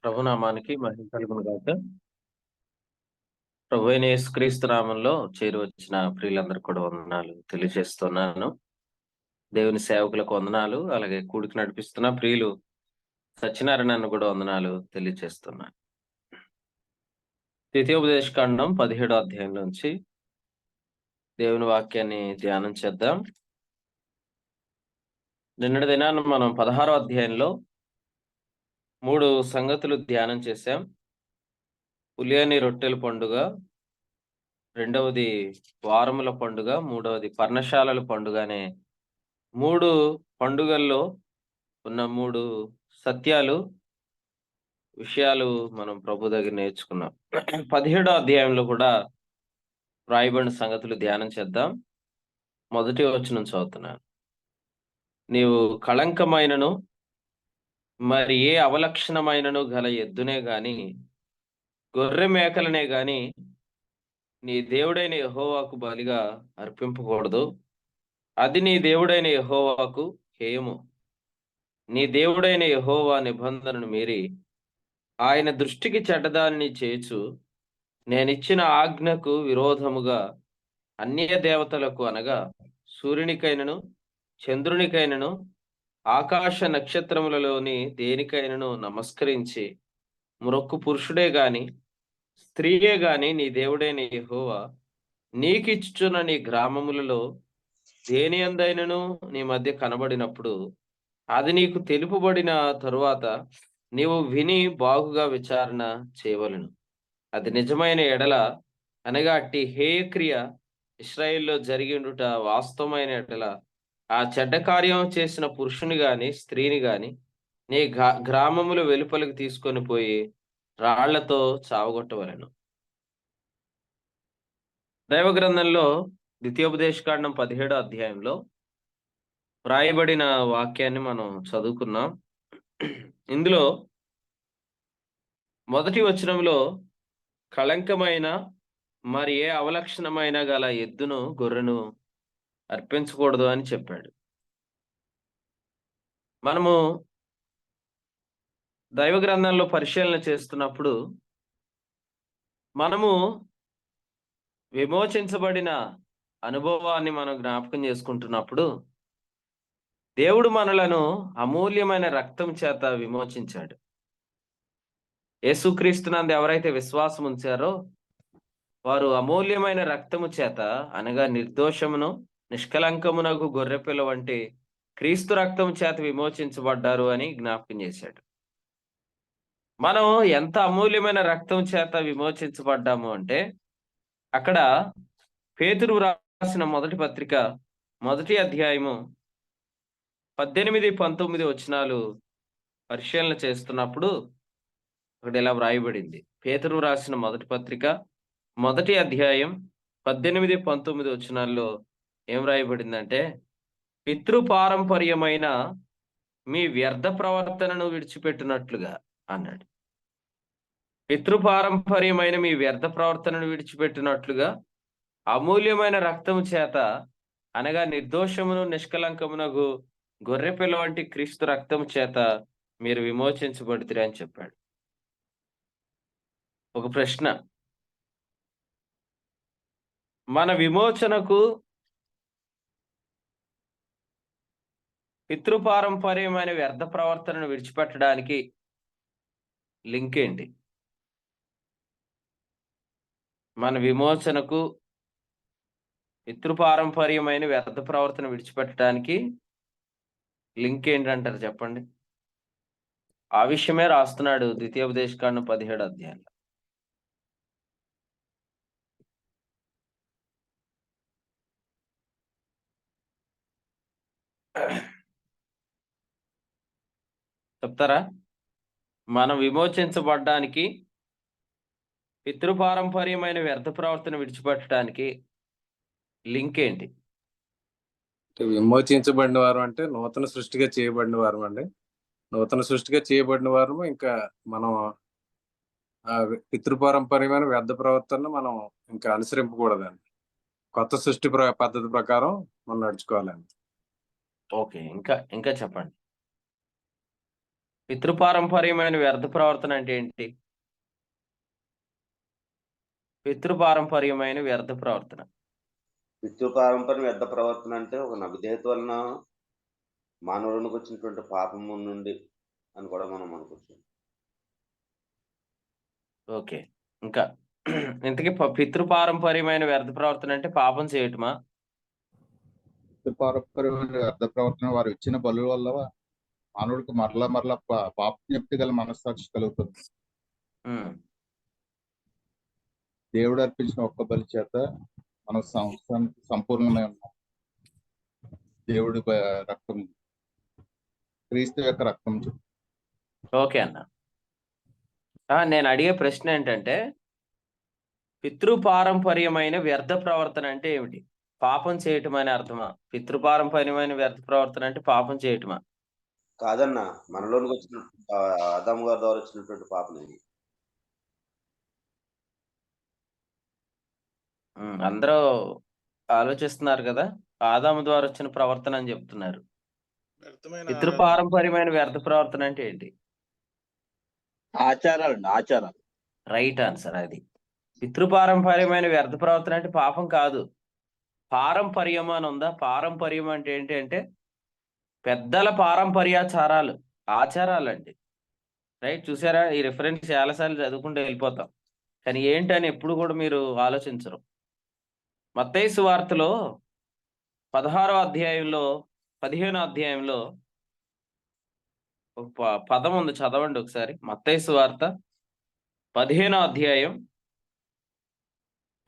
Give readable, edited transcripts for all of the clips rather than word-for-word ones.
ప్రభునామానికి మహిమ కలుగును గాక. ప్రభువైన యేసుక్రీస్తు నామంలో చేరి వచ్చిన ప్రియులందరూ కూడా వందనాలు తెలియజేస్తున్నాను. దేవుని సేవకులకు వందనాలు, అలాగే కూడికి నడిపిస్తున్న ప్రియులు సత్యనారాయణను కూడా వందనాలు తెలియజేస్తున్నాను. ద్వితీయోపదేశకాండం 17వ అధ్యాయం నుంచి దేవుని వాక్యాన్ని ధ్యానం చేద్దాం. నిన్నటి దినాన్ని మనం 16వ అధ్యాయంలో 3 సంగతులు ధ్యానం చేశాం. పులియని రొట్టెల పండుగ, రెండవది వారముల పండుగ, మూడవది పర్ణశాలల పండుగ అనే 3 పండుగల్లో ఉన్న 3 సత్యాలు, విషయాలు మనం ప్రభు దగ్గర నేర్చుకున్నాం. 17వ అధ్యాయంలో కూడా రాయబడిన సంగతులు ధ్యానం చేద్దాం. మొదటి వచనం చదువుతున్నాను. నీవు కళంకమైనను మరి ఏ అవలక్షణమైనను గల ఎద్దునే గాని గొర్రె మేకలనే గాని నీ దేవుడైన యెహోవాకు బలిగా అర్పింపకూడదు. అది నీ దేవుడైన యెహోవాకు హేయము. నీ దేవుడైన యెహోవా నిబంధనను మీరి ఆయన దృష్టికి చెడ్డదానిని చేయుచు నేనిచ్చిన ఆజ్ఞకు విరోధముగా అన్య దేవతలకు అనగా సూర్యునికైనను చంద్రునికైనను ఆకాశ నక్షత్రములలోని దేనికైనను నమస్కరించి మ్రొక్కు పురుషుడే గాని స్త్రీయే గాని నీ దేవుడైన యెహోవా నీకిచ్చుచున్న నీ గ్రామములలో దేని యందైనను నీ మధ్య కనబడినప్పుడు అది నీకు తెలుపబడిన తరువాత నీవు విని బాగుగా విచారణ చేయవలెను. అది నిజమైన ఎడల అనగా అట్టి హేయక్రియ ఇశ్రాయేల్లో జరిగిండుట వాస్తవమైన ఎడల ఆ చెడ్డ కార్యం చేసిన పురుషుని గాని స్త్రీని గాని నీ గ్రామములు వెలుపలికి తీసుకొని పోయి రాళ్లతో చావగొట్టవలెను. దైవ గ్రంథంలో ద్వితీయోపదేశకాండం 17వ అధ్యాయంలో వ్రాయబడిన వాక్యాన్ని మనం చదువుకున్నాం. ఇందులో మొదటి వచనంలో కళంకమైన మరి ఏ అవలక్షణమైన గల ఎద్దును గొర్రెను అర్పించకూడదు అని చెప్పాడు. మనము దైవ గ్రంథంలో పరిశీలన చేస్తున్నప్పుడు మనము విమోచించబడిన అనుభవాన్ని మనం జ్ఞాపకం చేసుకుంటున్నప్పుడు దేవుడు మనలను అమూల్యమైన రక్తం చేత విమోచించాడు. యేసుక్రీస్తునందు ఎవరైతే విశ్వాసం ఉంచారో వారు అమూల్యమైన రక్తము చేత అనగా నిర్దోషమును నిష్కలంకమునకు గొర్రెపిల్ల వంటి క్రీస్తు రక్తం చేత విమోచించబడ్డారు అని జ్ఞాపకం చేశాడు. మనం ఎంత అమూల్యమైన రక్తం చేత విమోచించబడ్డాము అంటే అక్కడ పేతురు రాసిన మొదటి పత్రిక 1వ అధ్యాయము 18-19 వచనాలు పరిశీలన చేస్తున్నప్పుడు అక్కడ ఇలా వ్రాయబడింది. పేతురు రాసిన మొదటి పత్రిక 1వ అధ్యాయం 18-19 వచనాల్లో ఏం వ్రాయబడిందంటే, పితృపారంపర్యమైన మీ వ్యర్థ ప్రవర్తనను విడిచిపెట్టినట్లుగా అన్నాడు. పితృపారంపర్యమైన మీ వ్యర్థ ప్రవర్తనను విడిచిపెట్టినట్లుగా అమూల్యమైన రక్తము చేత అనగా నిర్దోషమును నిష్కలంకమునకు గొర్రెపిల్ల వంటి క్రీస్తు రక్తము చేత మీరు విమోచించబడితే అని చెప్పాడు. ఒక ప్రశ్న, మన విమోచనకు పితృపారంపర్యమైన వ్యర్థ ప్రవర్తనను విడిచిపెట్టడానికి లింక్ ఏంటి? మన విమోచనకు పితృపారంపర్యమైన వ్యర్థ ప్రవర్తన విడిచిపెట్టడానికి లింక్ ఏంటంటారు చెప్పండి? ఆ విషయమే రాస్తున్నాడు ద్వితీయోపదేశకాండం 17వ అధ్యాయంలో. చెప్తారా? మనం విమోచించబడ్డానికి పితృపారంపర్యమైన వ్యర్థ ప్రవర్తన విడిచిపెట్టడానికి లింక్ ఏంటి? విమోచించబడిన వారు అంటే నూతన సృష్టిగా చేయబడిన వారు అండి. నూతన సృష్టిగా చేయబడిన వారు ఇంకా మనం పితృపారంపర్యమైన వ్యర్థ ప్రవర్తన మనం ఇంకా అనుసరింపకూడదండి. కొత్త సృష్టి పద్ధతి ప్రకారం మనం నడుచుకోవాలండి. ఓకే, ఇంకా చెప్పండి. పితృపారంపర్యమైన వ్యర్థ ప్రవర్తన అంటే ఏంటి? పితృపారంపర్యమైన వ్యర్థ ప్రవర్తన. పితృపారంపర్యం వ్యర్థ ప్రవర్తన అంటే ఒక నవిధేయత వలన మానవునికి వచ్చినటువంటి పాపము నుండి అని కూడా మనం అనుకోవచ్చు. ఓకే. ఇంకా ఇంతకీ పితృపారంపర్యమైన వ్యర్థ ప్రవర్తన అంటే పాపం చేయటమా? పారంపర్యమైన వ్యర్థ ప్రవర్తన వారు ఇచ్చిన బలుల వల్ల మానవుడికి మరలా పాపజ్ఞప్తి గల మనస్సాక్షి కలుగుతుంది. ఉమ్, దేవుడు అర్పించిన ఒక్క బలి చేత మన సంవత్సరానికి సంపూర్ణమై ఉన్నాం. దేవుడి రక్తం, క్రీస్తు యొక్క రక్తం. ఓకే అన్న. నేను అడిగే ప్రశ్న ఏంటంటే పితృపారంపర్యమైన వ్యర్థ ప్రవర్తన అంటే ఏమిటి? పాపం చేయటం అనే అర్థమా? పితృపారంపర్యమైన వ్యర్థ ప్రవర్తన అంటే పాపం చేయటమా? కాదన్న, మనలోనికి వచ్చిన ఆదాము గారి ద్వారా వచ్చినటువంటి పాపం ఇది. అందరూ ఆలోచిస్తున్నారు కదా, ఆదాము ద్వారా వచ్చిన ప్రవర్తన అని చెప్తున్నారు. పితృపారంపర్యమైన వ్యర్థ ప్రవర్తన అంటే ఏంటి? ఆచారాలు. రైట్ ఆన్సర్ అది. పితృపారంపర్యమైన వ్యర్థ ప్రవర్తన అంటే పాపం కాదు. పారంపర్యం అని ఉందా? పారంపర్యం అంటే ఏంటి అంటే పెద్దల పారంపర్యాచారాలు, ఆచారాలు అండి. రైట్, చూసారా? ఈ రిఫరెన్స్ చాలాసార్లు చదువుకుంటూ వెళ్ళిపోతాం, కానీ ఏంటని ఎప్పుడు కూడా మీరు ఆలోచించరు. మత్తయి సువార్తలో 16వ అధ్యాయంలో 15వ అధ్యాయంలో ఒక పదం ఉంది, చదవండి ఒకసారి. మత్తయి సువార్త 15వ అధ్యాయం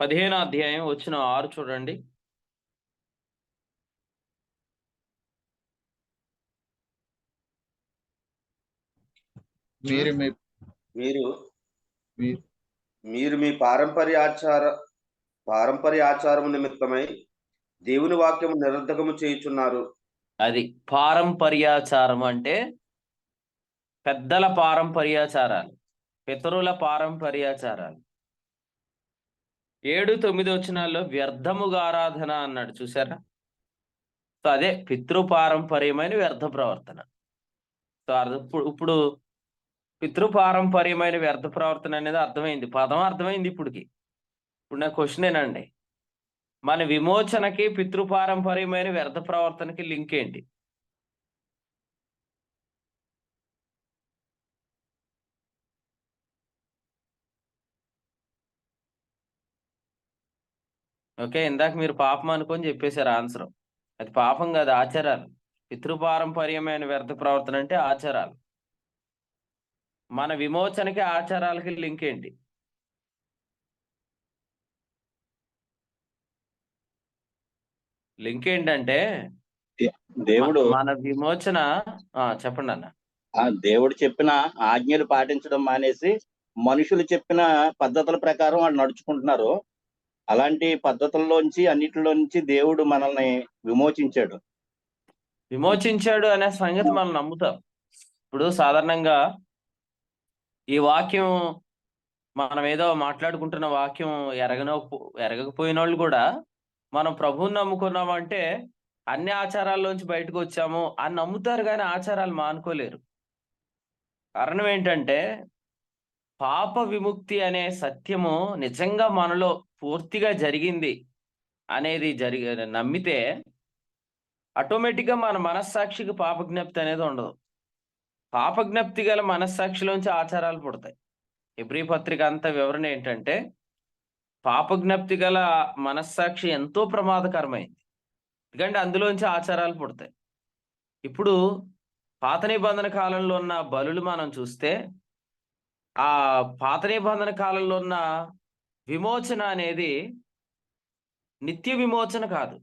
6 చూడండి. మీరు మీ పారంపర్య ఆచారము నిమిత్తమై దేవుని వాక్యము నిరర్ధకము చేయుచున్నారు. అది పారంపర్యాచారం అంటే పెద్దల పారంపర్యాచారాలు, పితరుల పారంపర్యాచారాలు. 7-9 వచనాల్లో వ్యర్థముగా ఆరాధన అన్నాడు, చూసారా? సో అదే పితృపారంపర్యమైన వ్యర్థ ప్రవర్తన. సో ఇప్పుడు పితృపారంపర్యమైన వ్యర్థ ప్రవర్తన అనేది అర్థమైంది, పదం అర్థమైంది ఇప్పటికి. ఇప్పుడు నా క్వశ్చన్ ఏనండి, మన విమోచనకి పితృపారంపర్యమైన వ్యర్థ ప్రవర్తనకి లింక్ ఏంటి? ఓకే, ఇందాక మీరు పాపం అనుకొని చెప్పేశారు ఆన్సర్. అది పాపం కాదు, ఆచారాలు. పితృపారంపర్యమైన వ్యర్థ ప్రవర్తన అంటే ఆచారాలు. మన విమోచనకి ఆచారాలకి లింక్ ఏంటి? లింక్ ఏంటంటే దేవుడు మన విమోచన. చెప్పండి అన్న. దేవుడు చెప్పిన ఆజ్ఞలు పాటించడం మానేసి మనుషులు చెప్పిన పద్ధతుల ప్రకారం వాళ్ళు నడుచుకుంటున్నారు. అలాంటి పద్ధతుల్లోంచి అన్నిటిలోంచి దేవుడు మనల్ని విమోచించాడు అనే సంగతి మనం నమ్ముతాం. ఇప్పుడు సాధారణంగా ఈ వాక్యం, మనం ఏదో మాట్లాడుకుంటున్న వాక్యం ఎరగకపోయిన వాళ్ళు కూడా మనం ప్రభువుని నమ్ముకున్నామంటే అన్ని ఆచారాల్లోంచి బయటకు వచ్చాము అని నమ్ముతారు, కానీ ఆచారాలు మానుకోలేరు. కారణం ఏంటంటే పాప విముక్తి అనే సత్యము నిజంగా మనలో పూర్తిగా జరిగింది అనేది నమ్మితే ఆటోమేటిక్గా మన మనస్సాక్షికి పాపజ్ఞప్తి అనేది ఉండదు. పాపజ్ఞప్తి గల మనస్సాక్షిలోంచి ఆచారాలు పుడతాయి. హెబ్రీ పత్రిక అంత వివరణ ఏంటంటే పాపజ్ఞప్తి గల మనస్సాక్షి ఎంతో ప్రమాదకరమైంది, ఎందుకంటే అందులోంచి ఆచారాలు పుడతాయి. ఇప్పుడు పాత నిబంధన కాలంలో ఉన్న బలులు మనం చూస్తే ఆ పాత నిబంధన కాలంలో ఉన్న విమోచన అనేది నిత్య విమోచన కాదు.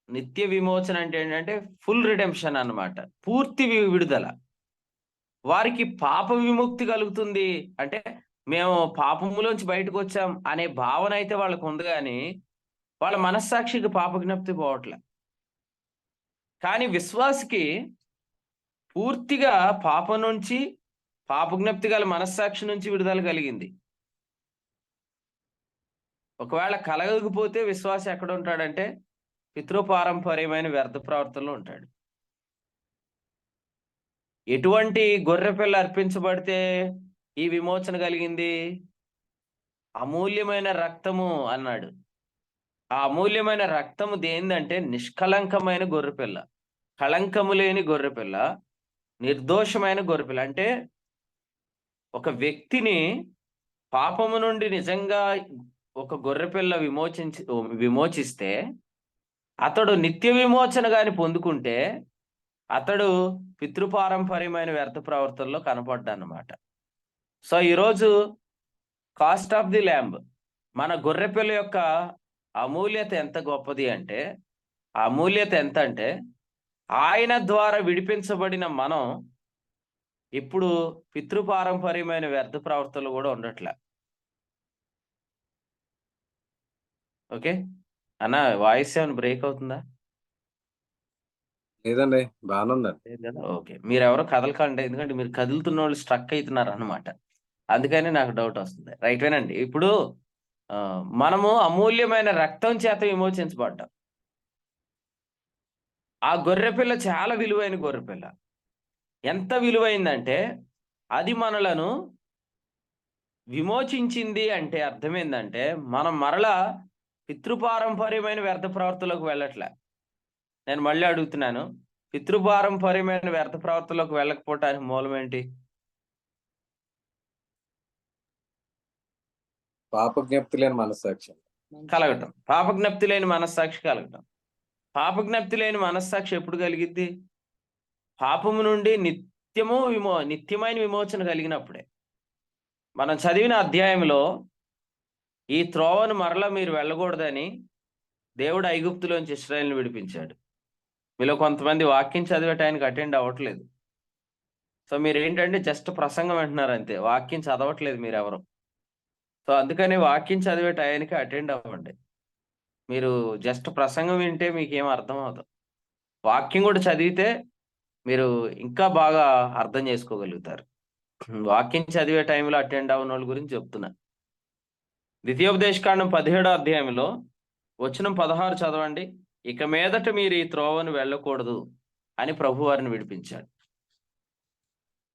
నిత్య విమోచన అంటే ఏంటంటే ఫుల్ రిడెంప్షన్ అన్నమాట, పూర్తి విడుదల. వారికి పాప విముక్తి కలుగుతుంది అంటే మేము పాపములోంచి బయటకు వచ్చాం అనే భావన అయితే వాళ్ళకు ఉంది, కానీ వాళ్ళ మనస్సాక్షికి పాపజ్ఞప్తి పోవట్లే. కానీ విశ్వాసికి పూర్తిగా పాపం నుంచి, పాపజ్ఞప్తి గల మనస్సాక్షి నుంచి విడుదల కలిగింది. ఒకవేళ కలగకపోతే విశ్వాసి ఎక్కడ ఉంటాడంటే పితృపారంపర్యమైన వ్యర్థ ప్రవర్తనలో ఉంటాడు. ఎటువంటి గొర్రె పిల్ల అర్పించబడితే ఈ విమోచన కలిగింది? అమూల్యమైన రక్తము అన్నాడు. ఆ అమూల్యమైన రక్తము దేందంటే నిష్కళంకమైన గొర్రెపిల్ల, కళంకము లేని గొర్రెపిల్ల, నిర్దోషమైన గొర్రెపిల్ల. అంటే ఒక వ్యక్తిని పాపము నుండి నిజంగా ఒక గొర్రెపిల్ల విమోచిస్తే అతడు నిత్య విమోచన గాని పొందుకుంటే అతడు పితృపారంపర్యమైన వ్యర్థ ప్రవర్తనలో కనపడ్డానమాట. సో ఈరోజు కాస్ట్ ఆఫ్ ది ల్యాంబ్, మన గొర్రెపిల్ల యొక్క అమూల్యత ఎంత గొప్పది అంటే, ఆ అమూల్యత ఎంత అంటే ఆయన ద్వారా విడిపించబడిన మనం ఇప్పుడు పితృపారంపర్యమైన వ్యర్థ ప్రవర్తనలు కూడా ఉండట్లే. ఓకే అన్న, వాయిస్ ఏమైనా బ్రేక్ అవుతుందా? లేదండి, బాగానే ఉందండి. లేదు కదా, ఓకే. మీరు ఎవరో కదలకండి, ఎందుకంటే మీరు కదులుతున్న వాళ్ళు స్ట్రక్ అవుతున్నారు అన్నమాట. అందుకని నాకు డౌట్ వస్తుంది. రైటేనండి. ఇప్పుడు మనము అమూల్యమైన రక్తం చేత విమోచించబడ్డాం. ఆ గొర్రెపిల్ల చాలా విలువైన గొర్రెపిల్ల. ఎంత విలువైందంటే అది మనలను విమోచించింది. అంటే అర్థం ఏంటంటే మనం మరలా పితృపారంపర్యమైన వ్యర్థ ప్రవర్తనలోకి వెళ్ళట్లే. నేను మళ్ళీ అడుగుతున్నాను, పితృపారంపర్యమైన వ్యర్థ ప్రవర్తనలోకి వెళ్ళకపోవటానికి మూలం ఏంటి? పాపజ్ఞప్తి లేని మనస్సాక్షి కలగటం. పాపజ్ఞప్తి లేని మనస్సాక్షి కలగటం. పాపజ్ఞప్తి లేని మనస్సాక్షి ఎప్పుడు కలిగిద్ది? పాపము నుండి నిత్యమైన విమోచన కలిగినప్పుడే. మనం చదివిన అధ్యాయంలో ఈ త్రోవను మరలా మీరు వెళ్ళకూడదని దేవుడు ఐగుప్తులోంచి ఇశ్రాయేలును విడిపించాడు. మీలో కొంతమంది వాక్యం చదివేటానికి అటెండ్ అవ్వట్లేదు. సో మీరు ఏంటంటే జస్ట్ ప్రసంగం వింటున్నారు అంతే, వాక్యం చదవట్లేదు మీరెవరు. సో అందుకని వాక్యం చదివే టయానికి అటెండ్ అవ్వండి. మీరు జస్ట్ ప్రసంగం వింటే మీకేం అర్థం అవుతుంది. వాక్యం కూడా చదివితే మీరు ఇంకా బాగా అర్థం చేసుకోగలుగుతారు. వాక్యం చదివే టైంలో అటెండ్ అవ్వని వాళ్ళ గురించి చెప్తున్నా. ద్వితీయోపదేశకాండం 17వ అధ్యాయంలో వచనం 16 చదవండి. ఇక మీదట మీరు ఈ త్రోవను వెళ్ళకూడదు అని ప్రభువారిని విడిపించాడు.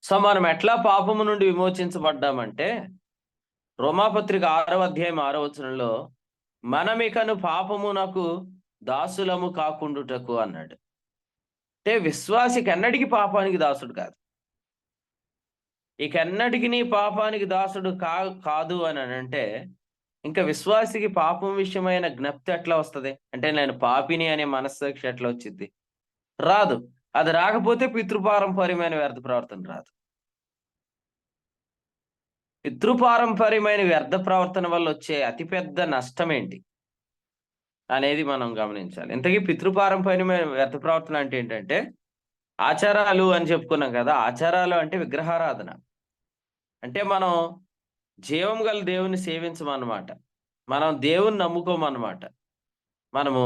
సో మనం ఎట్లా పాపము నుండి విమోచించబడ్డామంటే రోమాపత్రిక 6వ అధ్యాయం 6వ వచనంలో మనమికను పాపమునకు దాసులము కాకుండుటకు అన్నాడు. అంటే విశ్వాసికి ఎన్నటికీ పాపానికి దాసుడు కాదు. ఇక ఎన్నటికి నీ పాపానికి దాసుడు కాదు అని అంటే ఇంకా విశ్వాసికి పాపం విషయమైన జ్ఞప్తి ఎట్లా వస్తుంది? అంటే నేను పాపిని అనే మనస్సాక్షి ఎట్లా వచ్చింది? రాదు. అది రాకపోతే పితృపారంపర్యమైన వ్యర్థ ప్రవర్తన రాదు. పితృపారంపర్యమైన వ్యర్థ ప్రవర్తన వల్ల వచ్చే అతిపెద్ద నష్టం ఏంటి అనేది మనం గమనించాలి. ఇంతకీ పితృపారంపర్యమైన వ్యర్థ ప్రవర్తన అంటే ఏంటంటే ఆచారాలు అని చెప్పుకున్నాం కదా. ఆచారాలు అంటే విగ్రహారాధన. అంటే మనం జీవం గల దేవుని సేవించమన్నమాట. మనం దేవుని నమ్ముకోమన్నమాట. మనము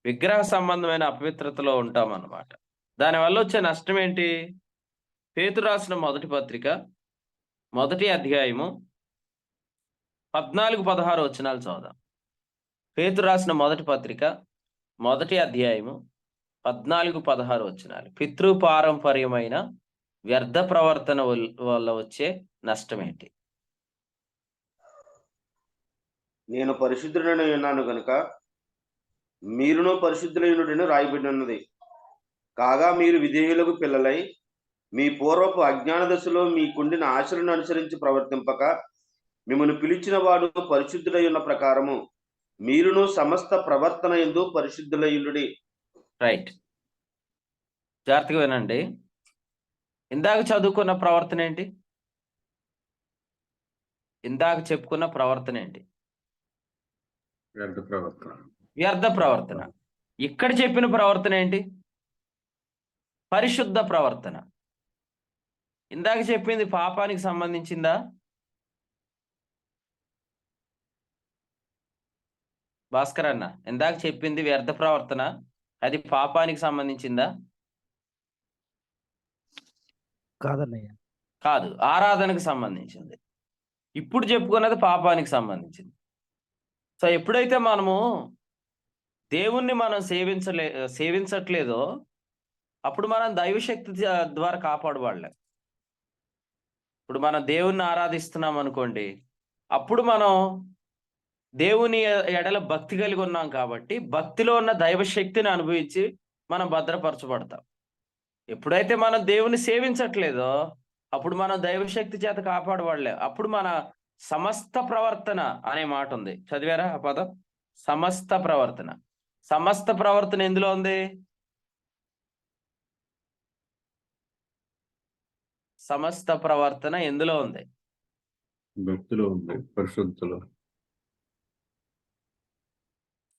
విగ్రహ సంబంధమైన అపవిత్రతలో ఉంటామన్నమాట. దానివల్ల వచ్చే నష్టం ఏంటి? పేతురు రాసిన మొదటి పత్రిక 1వ అధ్యాయము 14-16 వచనాలు చదువుదాం. పేతురు రాసిన మొదటి పత్రిక 1వ అధ్యాయము 14-16 వచనాలు. పితృపారంపర్యమైన వ్యర్థ ప్రవర్తన వల్ల వచ్చే నష్టం ఏంటి? నేను పరిశుద్ధుడనై ఉన్నాను గనుక మీరును పరిశుద్ధులైనడని రాయబడి ఉన్నది. కాగా మీరు విధేయులకు పిల్లలై మీ పూర్వపు అజ్ఞాన దశలో మీకుండిన ఆశలను అనుసరించి ప్రవర్తింపక మిమ్మల్ని పిలిచిన వాడు పరిశుద్ధులై ఉన్న ప్రకారము మీరును సమస్త ప్రవర్తన యందు పరిశుద్ధులైయుడి. రైట్, జాగ్రత్తగా వినండి. ఇందాక చదువుకున్న ప్రవర్తన ఏంటి? ఇందాక చెప్పుకున్న ప్రవర్తన ఏంటి? వ్యర్థ ప్రవర్తన. వ్యర్థ ప్రవర్తన. ఇక్కడ చెప్పిన ప్రవర్తన ఏంటి? పరిశుద్ధ ప్రవర్తన. ఇందాక చెప్పింది పాపానికి సంబంధించిందా? భాస్కర్ అన్న, ఇందాక చెప్పింది వ్యర్థ ప్రవర్తన, అది పాపానికి సంబంధించిందా? కాదన్నయ్య. కాదు, ఆరాధనకు సంబంధించింది. ఇప్పుడు చెప్పుకున్నది పాపానికి సంబంధించింది. సో ఎప్పుడైతే మనము దేవుణ్ణి మనం సేవించట్లేదో అప్పుడు మనం దైవశక్తి ద్వారా కాపాడబడలేం. ఇప్పుడు మనం దేవుణ్ణి ఆరాధిస్తున్నాం అనుకోండి, అప్పుడు మనం దేవుని ఎడల భక్తి కలిగి ఉన్నాం కాబట్టి భక్తిలో ఉన్న దైవశక్తిని అనుభవించి మనం భద్రపరచబడతాం. ఎప్పుడైతే మనం దేవుని సేవించట్లేదో అప్పుడు మనం దైవశక్తి చేత కాపాడబడలేం. అప్పుడు మన సమస్త ప్రవర్తన అనే మాట ఉంది, చదివారా ఆ పదం? సమస్త ప్రవర్తన. సమస్త ప్రవర్తన ఎందులో ఉంది? సమస్త ప్రవర్తన ఎందులో ఉంది? భక్తిలో ఉంది, పరిశుద్ధతలో.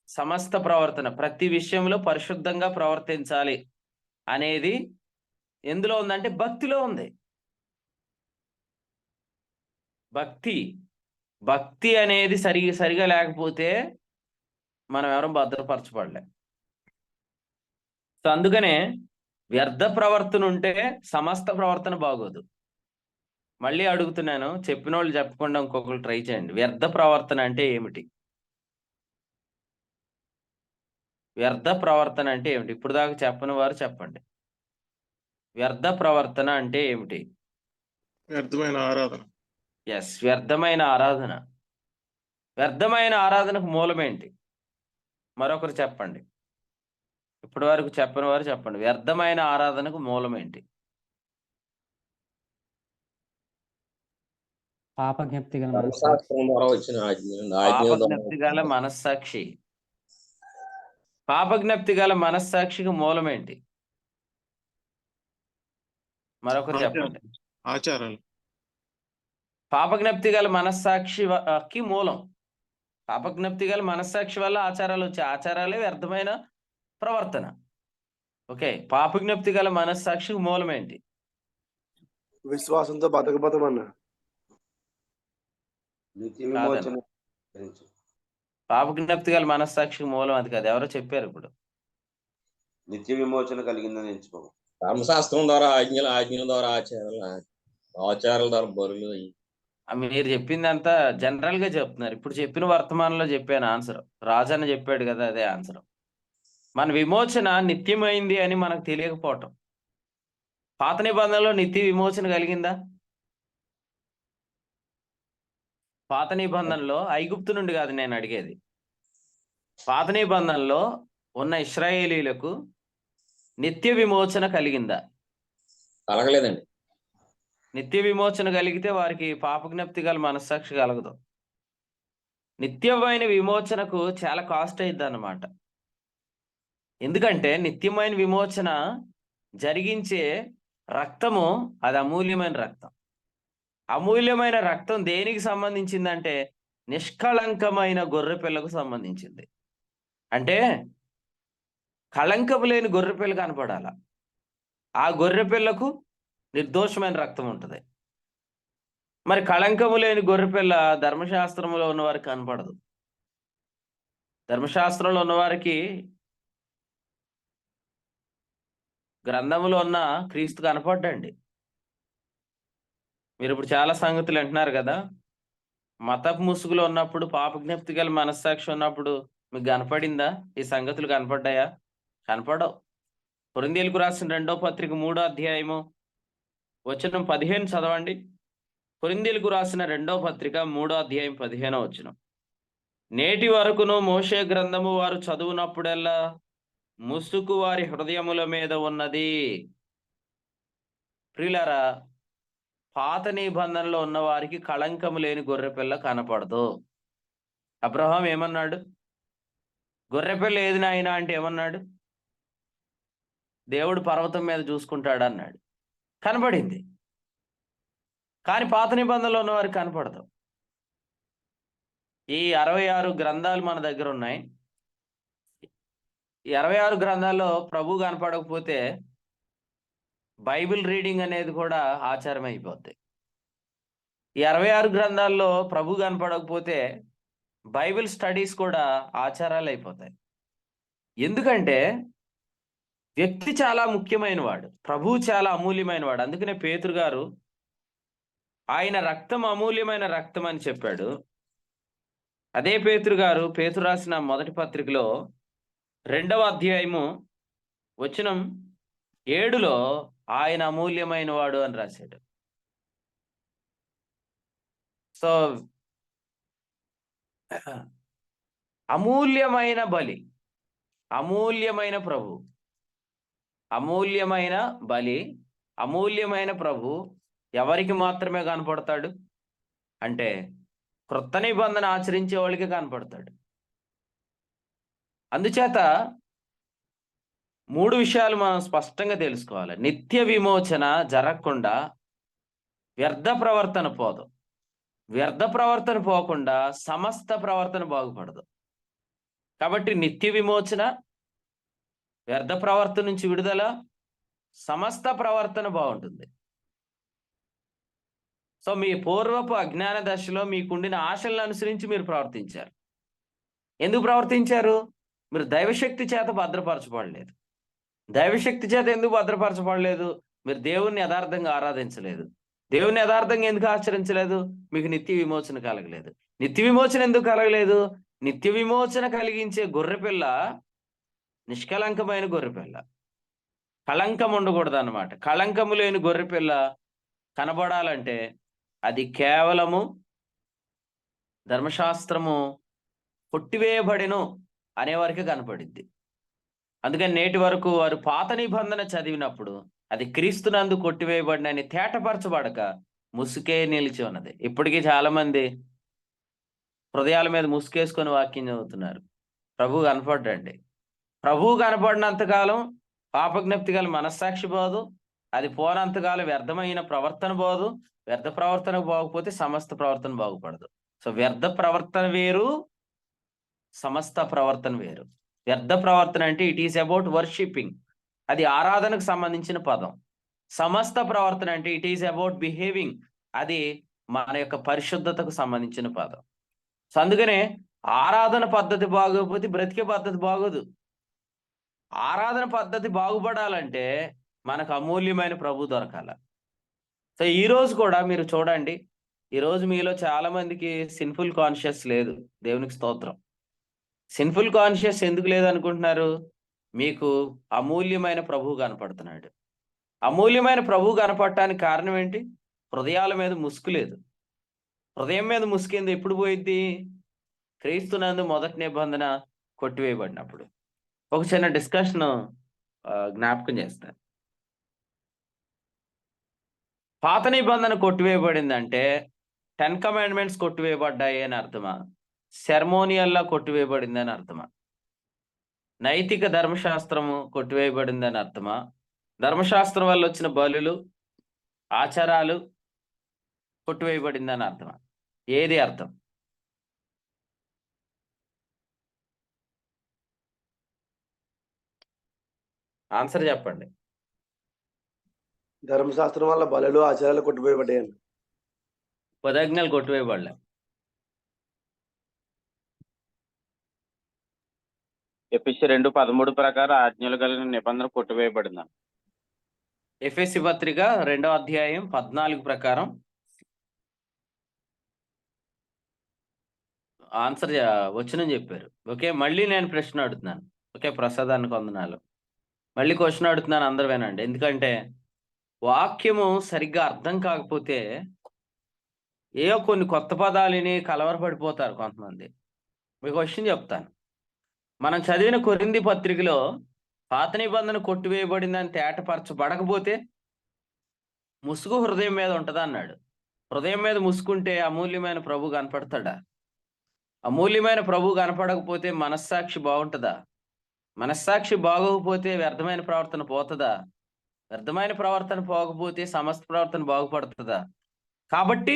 సమస్త ప్రవర్తన, ప్రతి విషయంలో పరిశుద్ధంగా ప్రవర్తించాలి అనేది ఎందులో ఉందంటే భక్తిలో ఉంది. భక్తి అనేది సరిగా లేకపోతే మనం ఎవరు భద్రపరచబడలే. సో అందుకనే వ్యర్థ ప్రవర్తన ఉంటే సమస్త ప్రవర్తన బాగోదు. మళ్ళీ అడుగుతున్నాను, చెప్పిన వాళ్ళు చెప్పకుండా ఇంకొకరు ట్రై చేయండి. వ్యర్థ ప్రవర్తన అంటే ఏమిటి? వ్యర్థ ప్రవర్తన అంటే ఏమిటి? ఇప్పుడు దాకా చెప్పని వారు చెప్పండి. వ్యర్థ ప్రవర్తన అంటే ఏమిటి? వ్యర్థమైన ఆరాధన. ఎస్, వ్యర్థమైన ఆరాధన. వ్యర్థమైన ఆరాధనకు మూలం ఏంటి? మరొకరు చెప్పండి. ఇప్పటి వరకు చెప్పని వారు చెప్పండి. వ్యర్థమైన ఆరాధనకు మూలం ఏంటి? పాపజ్ఞప్తి గల ధర్మశాస్త్రం ద్వారా వచ్చిన పాపజ్ఞప్తి గల మనస్సాక్షి. పాపజ్ఞప్తి గల మనస్సాక్షికి మూలం ఏంటి? మరొకరు చెప్పండి. ఆచారాలు. పాపజ్ఞప్తి గల మనస్సాక్షికి మూలం. పాపజ్ఞప్తి గల మనస్సాక్షి వల్ల ఆచారాలు వచ్చాయి. ఆచారాలే వ్యర్థమైన ప్రవర్తన. ఓకే, పాపజ్ఞప్తి గల మనస్సాక్షికి మూలం ఏంటి? విశ్వాసంతో బతకపోతాం అన్న. నిత్య విమోచన. పాపజ్ఞప్తి గల మనస్సాక్షికి మూలం అది కాదు, ఎవరో చెప్పారు ఇప్పుడు. నిత్య విమోచన కలిగిందని ఎంచుకో. ధర్మశాస్త్రం ద్వారా ఆజ్ఞల ద్వారా ఆచారాల ద్వారా బరులు. మీరు చెప్పింది అంతా జనరల్ గా చెప్తున్నారు. ఇప్పుడు చెప్పిన వర్తమానంలో చెప్పాను ఆన్సర్. రాజన్న చెప్పాడు కదా, అదే ఆన్సర్. మన విమోచన నిత్యమైంది అని మనకు తెలియకపోవటం. పాత నిబంధనలో నిత్య విమోచన కలిగిందా? పాత నిబంధనలో ఐగుప్తు నుండి కాదు నేను అడిగేది. పాత నిబంధనలో ఉన్న ఇశ్రాయేలీలకు నిత్య విమోచన కలిగిందా? కలగలేదండి. నిత్య విమోచన కలిగితే వారికి పాపజ్ఞప్తి గల మనస్సాక్షి కలగదు. నిత్యమైన విమోచనకు చాలా కాస్ట్ అయింది అన్నమాట. ఎందుకంటే నిత్యమైన విమోచన జరిగించే రక్తము అది అమూల్యమైన రక్తం. అమూల్యమైన రక్తం దేనికి సంబంధించిందంటే నిష్కళంకమైన గొర్రె పిల్లకు సంబంధించింది. అంటే కళంకము లేని గొర్రె పిల్ల కనపడాల. ఆ గొర్రె పిల్లకు నిర్దోషమైన రక్తం ఉంటుంది. మరి కళంకము లేని గొర్రె పిల్ల ధర్మశాస్త్రంలో ఉన్నవారికి కనపడదు. ధర్మశాస్త్రంలో ఉన్నవారికి గ్రంథములో ఉన్న క్రీస్తు కనపడ్డండి. మీరు ఇప్పుడు చాలా సంగతులు అంటున్నారు కదా, మతపు ముసుగులో ఉన్నప్పుడు పాపజ్ఞప్తి గల మనస్సాక్షి ఉన్నప్పుడు మీకు కనపడిందా? ఈ సంగతులు కనపడ్డాయా? కనపడవు. కొరింథీయులకు రాసిన 2వ పత్రిక 3వ అధ్యాయము వచనం 15 చదవండి. కొరింథీయులకు రాసిన 2వ పత్రిక 3వ అధ్యాయం 15వ వచనం. నేటి వరకును మోషే గ్రంథము వారు చదువునప్పుడల్లా ముసుగు వారి హృదయముల మీద ఉన్నది. ప్రియులారా, పాత నిబంధనలో ఉన్న వారికి కళంకము లేని గొర్రెపిల్ల కనపడదు. అబ్రహాం ఏమన్నాడు? గొర్రెపిల్ల ఏది నాయనా అంటే ఏమన్నాడు? దేవుడు పర్వతం మీద చూసుకుంటాడు అన్నాడు. కనపడింది. కానీ పాత నిబంధనలో ఉన్న వారికి కనపడదు. ఈ 66 గ్రంథాలు మన దగ్గర ఉన్నాయి. ఈ 66 గ్రంథాల్లో ప్రభు కనపడకపోతే బైబిల్ రీడింగ్ అనేది కూడా ఆచారం అయిపోద్ది. ఈ 66 గ్రంథాల్లో ప్రభు కనపడకపోతే బైబిల్ స్టడీస్ కూడా ఆచారాలు అయిపోతాయి. ఎందుకంటే వ్యక్తి చాలా ముఖ్యమైన వాడు, ప్రభువు చాలా అమూల్యమైన వాడు. అందుకనే పేతురు గారు ఆయన రక్తం అమూల్యమైన రక్తం అని చెప్పాడు. అదే పేతురు గారు పేతురు రాసిన మొదటి పత్రికలో 2వ అధ్యాయము వచనం 7లో ఆయన అమూల్యమైన వాడు అని రాశాడు. సో అమూల్యమైన బలి, అమూల్యమైన ప్రభు, అమూల్యమైన బలి, అమూల్యమైన ప్రభు ఎవరికి మాత్రమే కనపడతాడు అంటే క్రొత్త నిబంధన ఆచరించే వాళ్ళకి కనపడతాడు. అందుచేత 3 విషయాలు మనం స్పష్టంగా తెలుసుకోవాలి. నిత్య విమోచన జరగకుండా వ్యర్థ ప్రవర్తన పోదు, వ్యర్థ ప్రవర్తన పోకుండా సమస్త ప్రవర్తన బాగుపడదు. కాబట్టి నిత్య విమోచన, వ్యర్థ ప్రవర్తన నుంచి విడుదల, సమస్త ప్రవర్తన బాగుంటుంది. సో మీ పూర్వపు అజ్ఞాన దశలో మీకుండిన ఆశలను అనుసరించి మీరు ప్రవర్తించారు. ఎందుకు ప్రవర్తించారు? మీరు దైవశక్తి చేత భద్రపరచబడలేదు. దైవశక్తి చేత ఎందుకు భద్రపరచబడలేదు? మీరు దేవుణ్ణి యథార్థంగా ఆరాధించలేదు. దేవుని యథార్థంగా ఎందుకు ఆచరించలేదు? మీకు నిత్య విమోచన కలగలేదు. నిత్య విమోచన ఎందుకు కలగలేదు? నిత్య విమోచన కలిగించే గొర్రెపిల్ల నిష్కలంకమైన గొర్రెపిల్ల, కళంకం ఉండకూడదు అన్నమాట. కళంకము లేని గొర్రెపిల్ల కనబడాలంటే అది కేవలము ధర్మశాస్త్రము కొట్టివేయబడెను అనే వరకే కనపడిద్ది. అందుకని నేటి వరకు వారు పాత నిబంధన చదివినప్పుడు అది క్రీస్తునందు కొట్టివేయబడిన అని తేటపరచబడక ముసుకే నిలిచి ఉన్నది. ఇప్పటికీ చాలా మంది హృదయాల మీద ముసుకేసుకొని వాక్యం చదువుతున్నారు. ప్రభు కనపడ్డండి. ప్రభు కనపడినంతకాలం పాపజ్ఞప్తి గల మనస్సాక్షి పోదు, అది పోనంతకాలం వ్యర్థమైన ప్రవర్తన పోదు. వ్యర్థ ప్రవర్తన బాగుపోతే సమస్త ప్రవర్తన బాగుపడదు. సో వ్యర్థ ప్రవర్తన వేరు, సమస్త ప్రవర్తన వేరు. వ్యర్థ ప్రవర్తన అంటే ఇట్ ఈస్ అబౌట్ వర్షిపింగ్, అది ఆరాధనకు సంబంధించిన పదం. సమస్త ప్రవర్తన అంటే ఇట్ ఈస్ అబౌట్ బిహేవింగ్, అది మన యొక్క పరిశుద్ధతకు సంబంధించిన పదం. సో అందుకనే ఆరాధన పద్ధతి బాగోకపోతే బ్రతికే పద్ధతి బాగోదు. ఆరాధన పద్ధతి బాగుపడాలంటే మనకు అమూల్యమైన ప్రభు దొరకాల. సో ఈ రోజు కూడా మీరు చూడండి, ఈరోజు మీలో చాలా మందికి సిన్ఫుల్ కాన్షియస్ లేదు. దేవునికి స్తోత్రం. సిన్ఫుల్ కాన్షియస్ ఎందుకు లేదనుకుంటున్నారు? మీకు అమూల్యమైన ప్రభువు కనపడుతున్నాడు. అమూల్యమైన ప్రభువు కనపడటానికి కారణం ఏంటి? హృదయాల మీద ముసుగు లేదు. హృదయం మీద ముసుకేంది ఎప్పుడు పోయిద్ది? క్రీస్తునందు మొదటి నిబంధన కొట్టివేయబడినప్పుడు. ఒక చిన్న డిస్కషన్ జ్ఞాపకం చేస్తాను. పాత నిబంధన కొట్టివేయబడిందంటే 10 కమాండ్మెంట్స్ కొట్టివేయబడ్డాయి అని అర్థమా? సెరమోనియల్లా కొట్టివేయబడిందని అర్థమా? నైతిక ధర్మశాస్త్రము కొట్టివేయబడిందని అర్థమా? ధర్మశాస్త్రం వల్ల వచ్చిన బలులు, ఆచారాలు కొట్టివేయబడిందని అర్థమా? ఏది అర్థం? ఆన్సర్ చెప్పండి. ధర్మశాస్త్రం వల్ల బలులు, ఆచారాలు కొట్టిపోయబడ్డాయండి. పదాజ్ఞలు కొట్టివేయబడలే. ఎఫెసీ 2:13 ప్రకారం ఆజ్ఞలు కలిగిన నిబంధన కొట్టివేయబడింది. ఎఫెసీ పత్రిక 2వ అధ్యాయం 14 ప్రకారం ఆన్సర్ వచనం చెప్పారు. ఓకే, మళ్ళీ నేను ప్రశ్న అడుగుతున్నాను. ఓకే, ప్రసాదానికి వందనాలు. మళ్ళీ క్వశ్చన్ అడుగుతున్నాను, అందరు వినండి. ఎందుకంటే వాక్యము సరిగ్గా అర్థం కాకపోతే ఏవో కొన్ని కొత్త పదాలని కలవరపడిపోతారు కొంతమంది. మీకు క్వశ్చన్ చెప్తాను. మనం చదివిన కొరింథీ పత్రికలో పాత నిబంధన కొట్టివేయబడిందని తేటపరచబడకపోతే ముసుగు హృదయం మీద ఉంటుందా అన్నాడు. హృదయం మీద ముసుకుంటే అమూల్యమైన ప్రభు కనపడతాడా? అమూల్యమైన ప్రభు కనపడకపోతే మనస్సాక్షి బాగుంటుందా? మనస్సాక్షి బాగోకపోతే వ్యర్థమైన ప్రవర్తన పోతుందా? వ్యర్థమైన ప్రవర్తన పోకపోతే సమస్త ప్రవర్తన బాగుపడుతుందా? కాబట్టి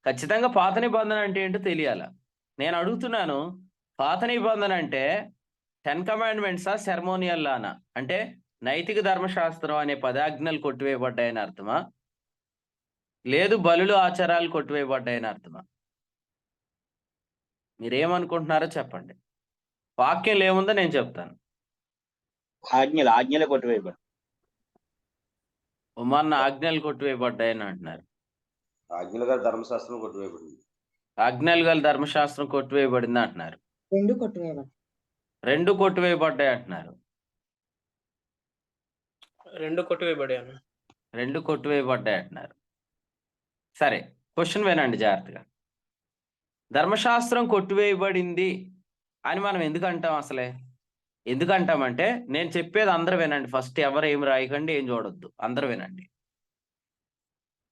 ఖచ్చితంగా పాత నిబంధన అంటే ఏంటో తెలియాల. నేను అడుగుతున్నాను, పాత నిబంధన అంటే 10 కమాండ్మెంట్సా, సెరమోనియల్లానా? అంటే నైతిక ధర్మశాస్త్రం అనే పదాజ్ఞలు కొట్టివేయబడ్డాయని అర్థమా, లేదు బలులు, ఆచారాలు కొట్టివేయబడ్డాయని అర్థమా? మీరేమనుకుంటున్నారో చెప్పండి. వాక్యం ఏముందో నేను చెప్తాను. ఆజ్ఞలు కొట్టివేయబడి ఉమన్న ఆజ్ఞలు కొట్టివేయబడ్డాయని అంటున్నారు. ఆజ్ఞలు గల ధర్మశాస్త్రం కొట్టివేయబడింది. ఆజ్ఞలు గల ధర్మశాస్త్రం కొట్టివేయబడింది అంటున్నారు. రెండు కొట్టివేయబడ్డాయి అంటున్నారు. రెండు కొట్టివేయబడి అన్న. రెండు కొట్టివేయబడ్డాయి అంటున్నారు. సరే, క్వశ్చన్ వినండి జాగ్రత్తగా. ధర్మశాస్త్రం కొట్టివేయబడింది అని మనం ఎందుకు అంటాం? అసలే ఎందుకు అంటామంటే, నేను చెప్పేది అందరూ వినండి ఫస్ట్, ఎవరు ఏం రాయకండి, ఏం చూడొద్దు, అందరూ వినండి.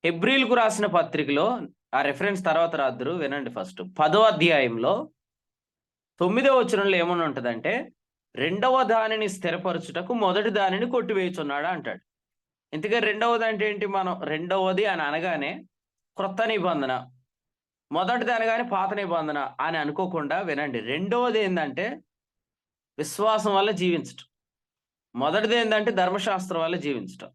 హెబ్రీలకు రాసిన పత్రికలో, ఆ రెఫరెన్స్ తర్వాత రాద్దరు, వినండి ఫస్ట్. 10వ అధ్యాయంలో 9వ వచనంలో ఏమని ఉంటదంటే, రెండవ దానిని స్థిరపరచుటకు మొదటి దానిని కొట్టివేయుచున్నాడు అంటాడు. ఇంతగా రెండవది అంటే ఏంటి? మనం రెండవది అని అనగానే క్రొత్త నిబంధన, మొదటిది అనగానే పాత నిబంధన అని అనుకోకుండా వినండి. రెండవది ఏంటంటే విశ్వాసం వల్ల జీవించటం. మొదటిది ఏంటంటే ధర్మశాస్త్రం వల్ల జీవించటం.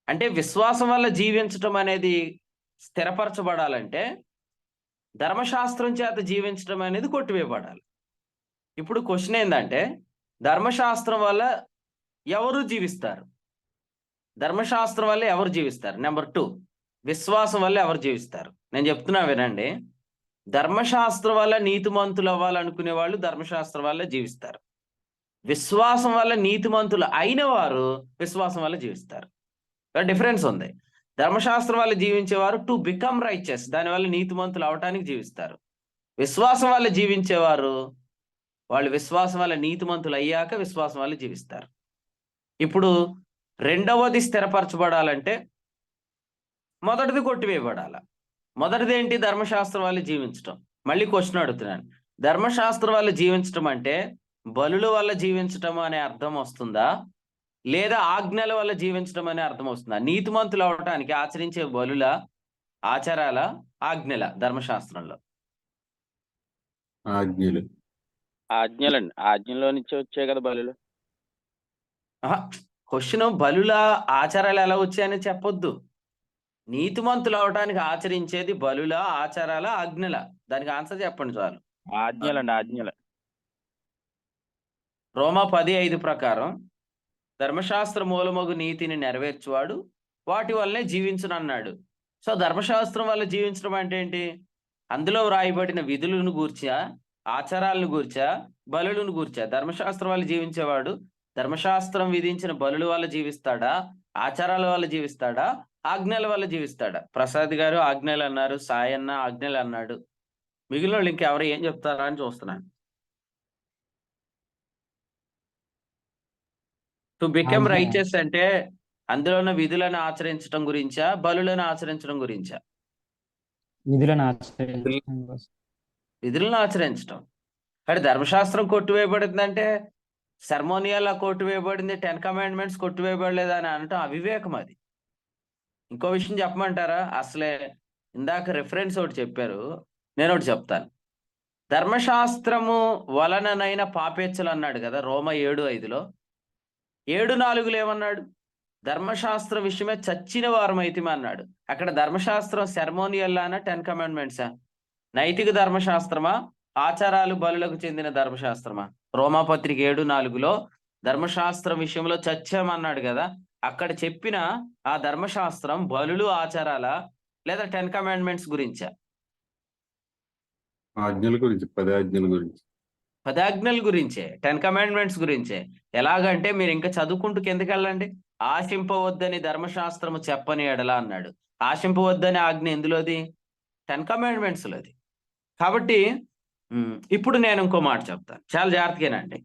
అంటే విశ్వాసం వల్ల జీవించటం అనేది స్థిరపరచబడాలంటే ధర్మశాస్త్రం చేత జీవించటం అనేది కొట్టివేయబడాలి. ఇప్పుడు క్వశ్చన్ ఏంటంటే, ధర్మశాస్త్రం వల్ల ఎవరు జీవిస్తారు? ధర్మశాస్త్రం వల్ల ఎవరు జీవిస్తారు? నెంబర్ 2, విశ్వాసం వల్ల ఎవరు జీవిస్తారు? నేను చెప్తున్నా వినండి. ధర్మశాస్త్రం వల్ల నీతిమంతులు అవ్వాలనుకునే వాళ్ళు ధర్మశాస్త్రం వల్ల జీవిస్తారు. విశ్వాసం వల్ల నీతిమంతులు అయిన వారు విశ్వాసం వల్ల జీవిస్తారు. డిఫరెన్స్ ఉంది. ధర్మశాస్త్రం వల్ల జీవించేవారు టు బికమ్ రైచియస్, దానివల్ల నీతిమంతులు అవటానికి జీవిస్తారు. విశ్వాసం వల్ల జీవించేవారు వాళ్ళు విశ్వాసం వల్ల నీతిమంతులు అయ్యాక విశ్వాసం వల్ల జీవిస్తారు. ఇప్పుడు రెండవది స్థిరపరచబడాలంటే మొదటిది కొట్టివేయబడాల. మొదటిది ఏంటి? ధర్మశాస్త్రం వల్ల జీవించటం. మళ్ళీ క్వశ్చన్ అడుగుతున్నాను, ధర్మశాస్త్రం వల్ల జీవించటం అంటే బలుల వల్ల జీవించటం అనే అర్థం వస్తుందా, లేదా ఆజ్ఞల వల్ల జీవించడం అనే అర్థం వస్తుందా? నీతిమంతులు అవటానికి ఆచరించే బలుల, ఆచారాల, ఆజ్ఞల ధర్మశాస్త్రంలో? ఆజ్ఞలు. ఆజ్ఞలండి, ఆజ్ఞలో నుంచి వచ్చాయి కదా బలులు. క్వశ్చన్ బలుల, ఆచారాలు ఎలా వచ్చాయని చెప్పొద్దు. నీతిమంతులు అవటానికి ఆచరించేది బలుల, ఆచారాల, ఆజ్ఞల? దానికి ఆన్సర్ చెప్పండి చాలు. ఆజ్ఞలండి, ఆజ్ఞలు. రోమా 10:5 ప్రకారం ధర్మశాస్త్ర మూలమగు నీతిని నెరవేర్చువాడు వాటి వల్లనే జీవించును అన్నాడు. సో ధర్మశాస్త్రం వల్ల జీవించడం అంటే ఏంటి? అందులో వ్రాయబడిన విధులను గూర్చా, ఆచారాలను గూర్చా, బలులను గూర్చా. ధర్మశాస్త్రం వల్ల జీవించేవాడు ధర్మశాస్త్రం విధించిన బలుల వల్ల జీవిస్తాడా, ఆచారాల వల్ల జీవిస్తాడా, ఆజ్ఞల వల్ల జీవిస్తాడా? ప్రసాద్ గారు ఆజ్ఞలు అన్నారు, సాయన్న ఆజ్ఞలు అన్నాడు. మిగిలిన వాళ్ళు ఇంకెవరు ఏం చెప్తారా అని చూస్తున్నాను. టు బికమ్ రైచియస్ అంటే అందులో ఉన్న విధులను ఆచరించడం గురించా, బలులను ఆచరించడం గురించా? విధులను ఆచరించడం. కానీ ధర్మశాస్త్రం కొట్టివేయబడిందంటే సెర్మోనియల్ కొట్టివేయబడింది, 10 కమాండ్మెంట్స్ కొట్టివేయబడలేదు అని అనటం అవివేకం. అది. ఇంకో విషయం చెప్పమంటారా? అసలే ఇందాక రిఫరెన్స్ ఒకటి చెప్పారు, నేను ఒకటి చెప్తాను. ధర్మశాస్త్రము వలననైన పాపేచ్చలు అన్నాడు కదా రోమా 7:5లో. 7:4 ఏమన్నాడు? ధర్మశాస్త్ర విషయమే చచ్చిన వారమైతే అన్నాడు. అక్కడ ధర్మశాస్త్రం సెర్మోనియల్లానా, 10 కమాండ్మెంట్సా? నైతిక ధర్మశాస్త్రమా, ఆచారాలు బలులకు చెందిన ధర్మశాస్త్రమా? రోమా పత్రిక 7:4లో ధర్మశాస్త్రం విషయంలో చచ్చామన్నాడు కదా, అక్కడ చెప్పిన ఆ ధర్మశాస్త్రం బలులు, ఆచారాల, లేదా 10 కమాండ్మెంట్స్ గురించా? ఆజ్ఞల గురించి, 10 ఆజ్ఞల గురించి. 10 ఆజ్ఞల గురించే, 10 కమాండ్మెంట్స్ గురించే. ఎలాగంటే మీరు ఇంకా చదువుకుంటూ కిందకి వెళ్ళండి. ఆశింపవద్దని ధర్మశాస్త్రము చెప్పని ఎడలా అన్నాడు. ఆశింపవద్దని ఆజ్ఞ ఎందులోది? 10 కమాండ్మెంట్స్లోది. కాబట్టి ఇప్పుడు నేను ఇంకో మాట చెప్తాను, చాలా జాగ్రత్తగానండి.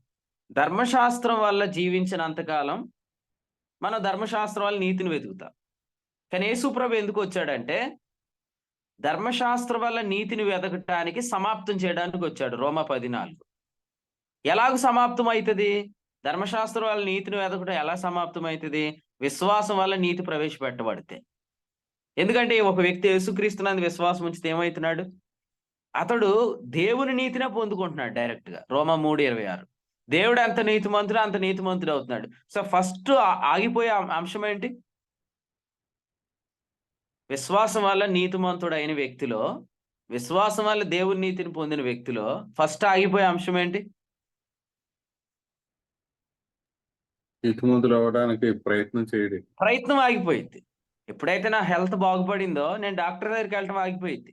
ధర్మశాస్త్రం వల్ల జీవించినంతకాలం మనం ధర్మశాస్త్రం వల్ల నీతిని వెతుకుతాం. కానీ యేసుప్రభు ఎందుకు వచ్చాడంటే ధర్మశాస్త్రం వల్ల నీతిని వెతకటానికి సమాప్తం చేయడానికి వచ్చాడు. రోమా 10:4. ఎలాగ సమాప్తం అవుతుంది? ధర్మశాస్త్రం వల్ల నీతిని వెతకటం ఎలా సమాప్తం అవుతుంది? విశ్వాసం వల్ల నీతి ప్రవేశపెట్టబడితే. ఎందుకంటే ఒక వ్యక్తి యేసుక్రీస్తునందు విశ్వాసం ఉంచితే ఏమవుతున్నాడు? అతడు దేవుని నీతినే పొందుకుంటున్నాడు డైరెక్ట్ గా. రోమా 3:26. దేవుడు ఎంత నీతిమంతుడు అంత నీతిమంతుడు అవుతున్నాడు. సో ఫస్ట్ ఆగిపోయే అంశం ఏంటి? విశ్వాసం వల్ల నీతిమంతుడు అయిన వ్యక్తిలో, విశ్వాసం వల్ల దేవుని నీతిని పొందిన వ్యక్తిలో ఫస్ట్ ఆగిపోయే అంశం ఏంటి? నీతిమంతులు అవ్వడానికి ప్రయత్నం ఆగిపోయింది. ఎప్పుడైతే నా హెల్త్ బాగుపడిందో నేను డాక్టర్ దగ్గరికి వెళ్ళటం ఆగిపోయింది.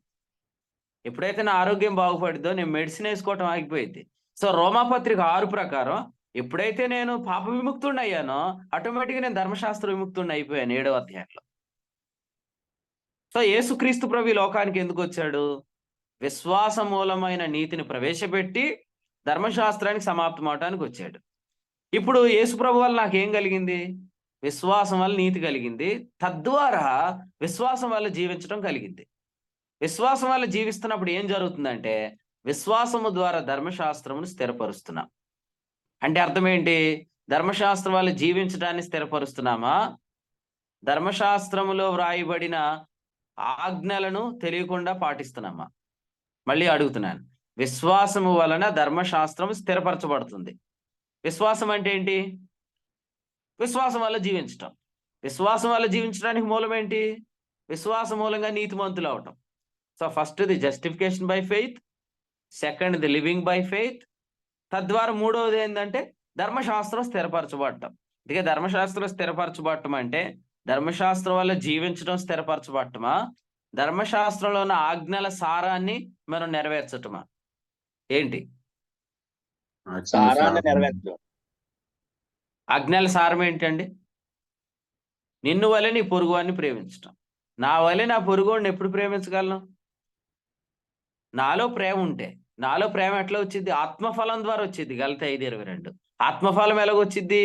ఎప్పుడైతే నా ఆరోగ్యం బాగుపడిందో నేను మెడిసిన్ వేసుకోవటం ఆగిపోయింది. సో రోమా పత్రిక 6 ప్రకారం ఎప్పుడైతే నేను పాప విముక్తుడిని అయ్యానో ఆటోమేటిక్గా నేను ధర్మశాస్త్ర విముక్తుడిని అయిపోయాను 7వ అధ్యాయంలో. సో యేసుక్రీస్తు ప్రభు ఈ లోకానికి ఎందుకు వచ్చాడు? విశ్వాస మూలమైన నీతిని ప్రవేశపెట్టి ధర్మశాస్త్రానికి సమాప్తం అవటానికి వచ్చాడు. ఇప్పుడు యేసు ప్రభు వల్ల నాకేం కలిగింది? విశ్వాసం వల్ల నీతి కలిగింది. తద్వారా విశ్వాసం వల్ల జీవించడం కలిగింది. విశ్వాసం వల్ల జీవిస్తున్నప్పుడు ఏం జరుగుతుందంటే విశ్వాసము ద్వారా ధర్మశాస్త్రమును స్థిరపరుస్తున్నాం. అంటే అర్థం ఏంటి? ధర్మశాస్త్రం వల్ల జీవించడాన్ని స్థిరపరుస్తున్నామా? ధర్మశాస్త్రములో వ్రాయబడిన ఆజ్ఞలను తెలియకుండా పాటిస్తున్నామా? మళ్ళీ అడుగుతున్నాను. విశ్వాసము వలన ధర్మశాస్త్రం స్థిరపరచబడుతుంది. విశ్వాసం అంటే ఏంటి? విశ్వాసం వల్ల జీవించటం. విశ్వాసం వల్ల జీవించడానికి మూలం ఏంటి? విశ్వాసం మూలంగా నీతిమంతులు అవటం. So first the justification by faith, second the living by faith, తద్వారా మూడవది ఏంటంటే ధర్మశాస్త్రం స్థిరపరచబడటం. అందుకే ధర్మశాస్త్రం స్థిరపరచబడటం అంటే ధర్మశాస్త్రం వల్ల జీవించడం స్థిరపరచబడటమా, ధర్మశాస్త్రంలో ఉన్న ఆజ్ఞల సారాన్ని మనం నెరవేర్చటమా? ఏంటి సారాన్ని నెరవేర్చడం. ఆజ్ఞల సారం ఏంటండి? నిన్ను వలె నీ పొరుగువాడిని ప్రేమించటం. నా వలె నా పొరుగువాడిని ఎప్పుడు ప్రేమించగలను? నాలో ప్రేమ ఉంటే. నాలో ప్రేమ ఎట్లా వచ్చింది? ఆత్మఫలం ద్వారా వచ్చింది. గలతీ 5:22. ఆత్మఫలం ఎలాగొచ్చిద్ది?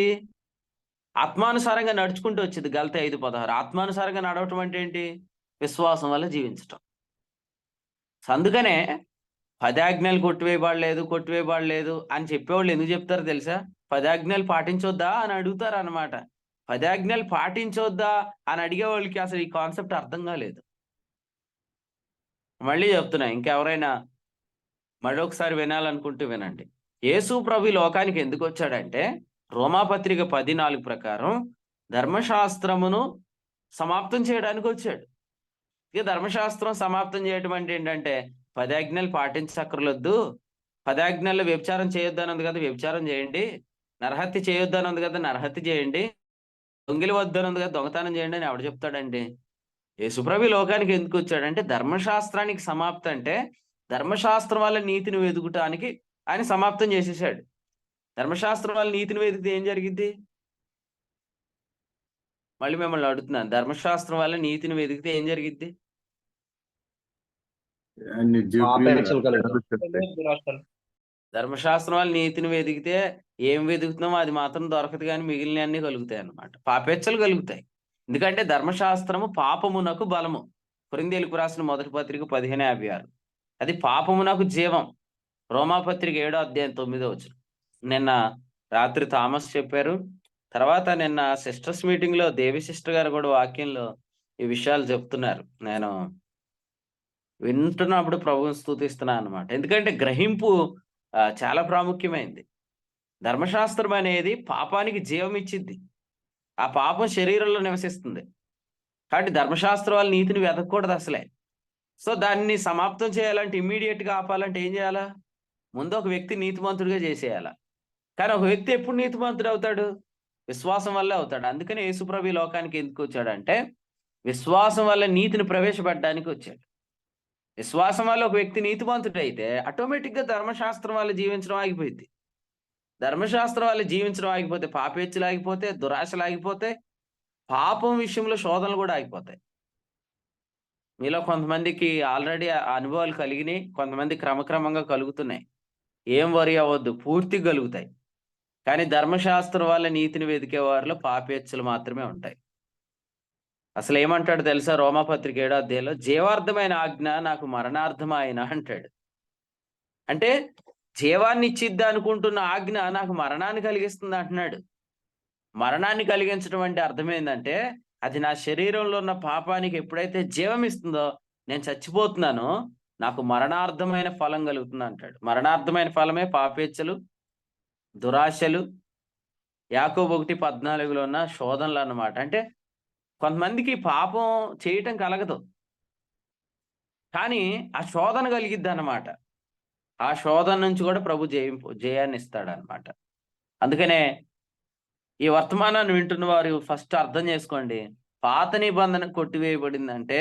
ఆత్మానుసారంగా నడుచుకుంటూ వచ్చింది. గలతీ 5:16. ఆత్మానుసారంగా నడవటం అంటే ఏంటి? విశ్వాసం వల్ల జీవించటం. అందుకనే 10 ఆజ్ఞలు కొట్టివేయబడలేదు అని చెప్పేవాళ్ళు ఎందుకు చెప్తారు తెలుసా? 10 ఆజ్ఞలు పాటించొద్దా అని అడుగుతారు అనమాట. 10 ఆజ్ఞలు పాటించొద్దా అని అడిగే వాళ్ళకి అసలు ఈ కాన్సెప్ట్ అర్థం కాలేదు. మళ్ళీ చెప్తున్నా, ఇంకెవరైనా మరొకసారి వినాలనుకుంటూ వినండి. యేసు ప్రభు లోకానికి ఎందుకు వచ్చాడంటే రోమాపత్రిక 10:4 ప్రకారం ధర్మశాస్త్రమును సమాప్తం చేయడానికి వచ్చాడు. ఇక ధర్మశాస్త్రం సమాప్తం చేయడం అంటే ఏంటంటే 10 ఆజ్ఞలు పాటించక్కర్లొద్దు. 10 ఆజ్ఞల్లో వ్యభిచారం చేయొద్దు అన్నది కదా, వ్యభిచారం చేయండి. నరహత్య చేయొద్దు అన్నది కదా, నరహత్య చేయండి. దొంగిలి వద్దు అన్నది కదా, దొంగతనం చేయండి అని ఎవడు చెప్తాడండి? యేసుప్రభు లోకానికి ఎందుకు వచ్చాడంటే ధర్మశాస్త్రానికి సమాప్తం అంటే ధర్మశాస్త్రం వల్ల నీతిని వెతుకుటానికి ఆయన సమాప్తం చేసేసాడు. ధర్మశాస్త్రం వల్ల నీతిని వెతికితే ఏం జరిగింది? మళ్ళీ మిమ్మల్ని అడుగుతున్నాను, ధర్మశాస్త్రం వల్ల నీతిని వెతికితే ఏం జరిగింది? ధర్మశాస్త్రం వల్ల నీతిని వెతికితే ఏం వెతుకుతున్నామో అది మాత్రం దొరకదు, కానీ మిగిలిన అన్ని కలుగుతాయి అన్నమాట. పాపేచ్చలు కలుగుతాయి. ఎందుకంటే ధర్మశాస్త్రము పాపమునకు బలము. కొరింథీయులకు రాసిన మొదటి పత్రిక 15:56. అది పాపమునకు జీవం. రోమాపత్రిక 7:9. నిన్న రాత్రి థామస్ చెప్పారు. తర్వాత నిన్న సిస్టర్స్ మీటింగ్ లో దేవి సిస్టర్ గారు కూడా వాక్యంలో ఈ విషయాలు చెప్తున్నారు. నేను వింటున్నప్పుడు ప్రభువుని స్తుతిస్తున్నాను అనమాట. ఎందుకంటే గ్రహింపు చాలా ప్రాముఖ్యమైంది. ధర్మశాస్త్రం అనేది పాపానికి జీవం ఇచ్చింది. ఆ పాపం శరీరంలో నివసిస్తుంది. కాబట్టి ధర్మశాస్త్రం వల్ల నీతిని వెతకూడదు అసలే. సో దాన్ని సమాప్తం చేయాలంటే ఇమ్మీడియట్ గా ఆపాలంటే ఏం చేయాలా? ముందు ఒక వ్యక్తి నీతిమంతుడిగా చేసేయాల. కానీ ఒక వ్యక్తి ఎప్పుడు నీతిమంతుడు అవుతాడు? విశ్వాసం వల్లే అవుతాడు. అందుకని యేసుప్రభు లోకానికి ఎందుకు వచ్చాడంటే విశ్వాసం వల్ల నీతిని ప్రవేశపెట్టడానికి వచ్చాడు. విశ్వాసం వల్ల ఒక వ్యక్తి నీతిమంతుడు అయితే ఆటోమేటిక్ గా ధర్మశాస్త్రం వల్ల జీవించడం ఆగిపోయింది. ధర్మశాస్త్రం వల్ల జీవించడం ఆగిపోతే పాపేచ్చులు ఆగిపోతే, దురాశలు ఆగిపోతే, పాపం విషయంలో శోధనలు కూడా ఆగిపోతాయి. మీలో కొంతమందికి ఆల్రెడీ అనుభవాలు కలిగినాయి, కొంతమంది క్రమక్రమంగా కలుగుతున్నాయి. ఏం వరి అవ్వద్దు, పూర్తిగా కలుగుతాయి. కానీ ధర్మశాస్త్రం వల్ల నీతిని వెతికే వారిలో పాపేచ్చులు మాత్రమే ఉంటాయి. అసలు ఏమంటాడు తెలుసా? రోమాపత్రిక 7:10 జీవార్థమైన ఆజ్ఞ నాకు మరణార్థమైన అంటాడు. అంటే జీవాన్ని ఇచ్చిద్ది అనుకుంటున్న ఆజ్ఞ నాకు మరణాన్ని కలిగిస్తుంది అంటున్నాడు. మరణాన్ని కలిగించడం అంటే అర్థం ఏంటంటే అది నా శరీరంలో ఉన్న పాపానికి ఎప్పుడైతే జీవం ఇస్తుందో నేను చచ్చిపోతున్నానో నాకు మరణార్థమైన ఫలం కలుగుతుంది అంటాడు. మరణార్థమైన ఫలమే పాపేచ్ఛలు, దురాశలు, యాకోబు 1:14 ఉన్న శోధనలు అన్నమాట. అంటే కొంతమందికి పాపం చేయటం కలగదు, కానీ ఆ శోధన కలిగిద్ది అన్నమాట. ఆ శోధన నుంచి కూడా ప్రభు జయాన్ని ఇస్తాడు అనమాట. అందుకనే ఈ వర్తమానాన్ని వింటున్న వారు ఫస్ట్ అర్థం చేసుకోండి. పాత నిబంధన కొట్టివేయబడిందంటే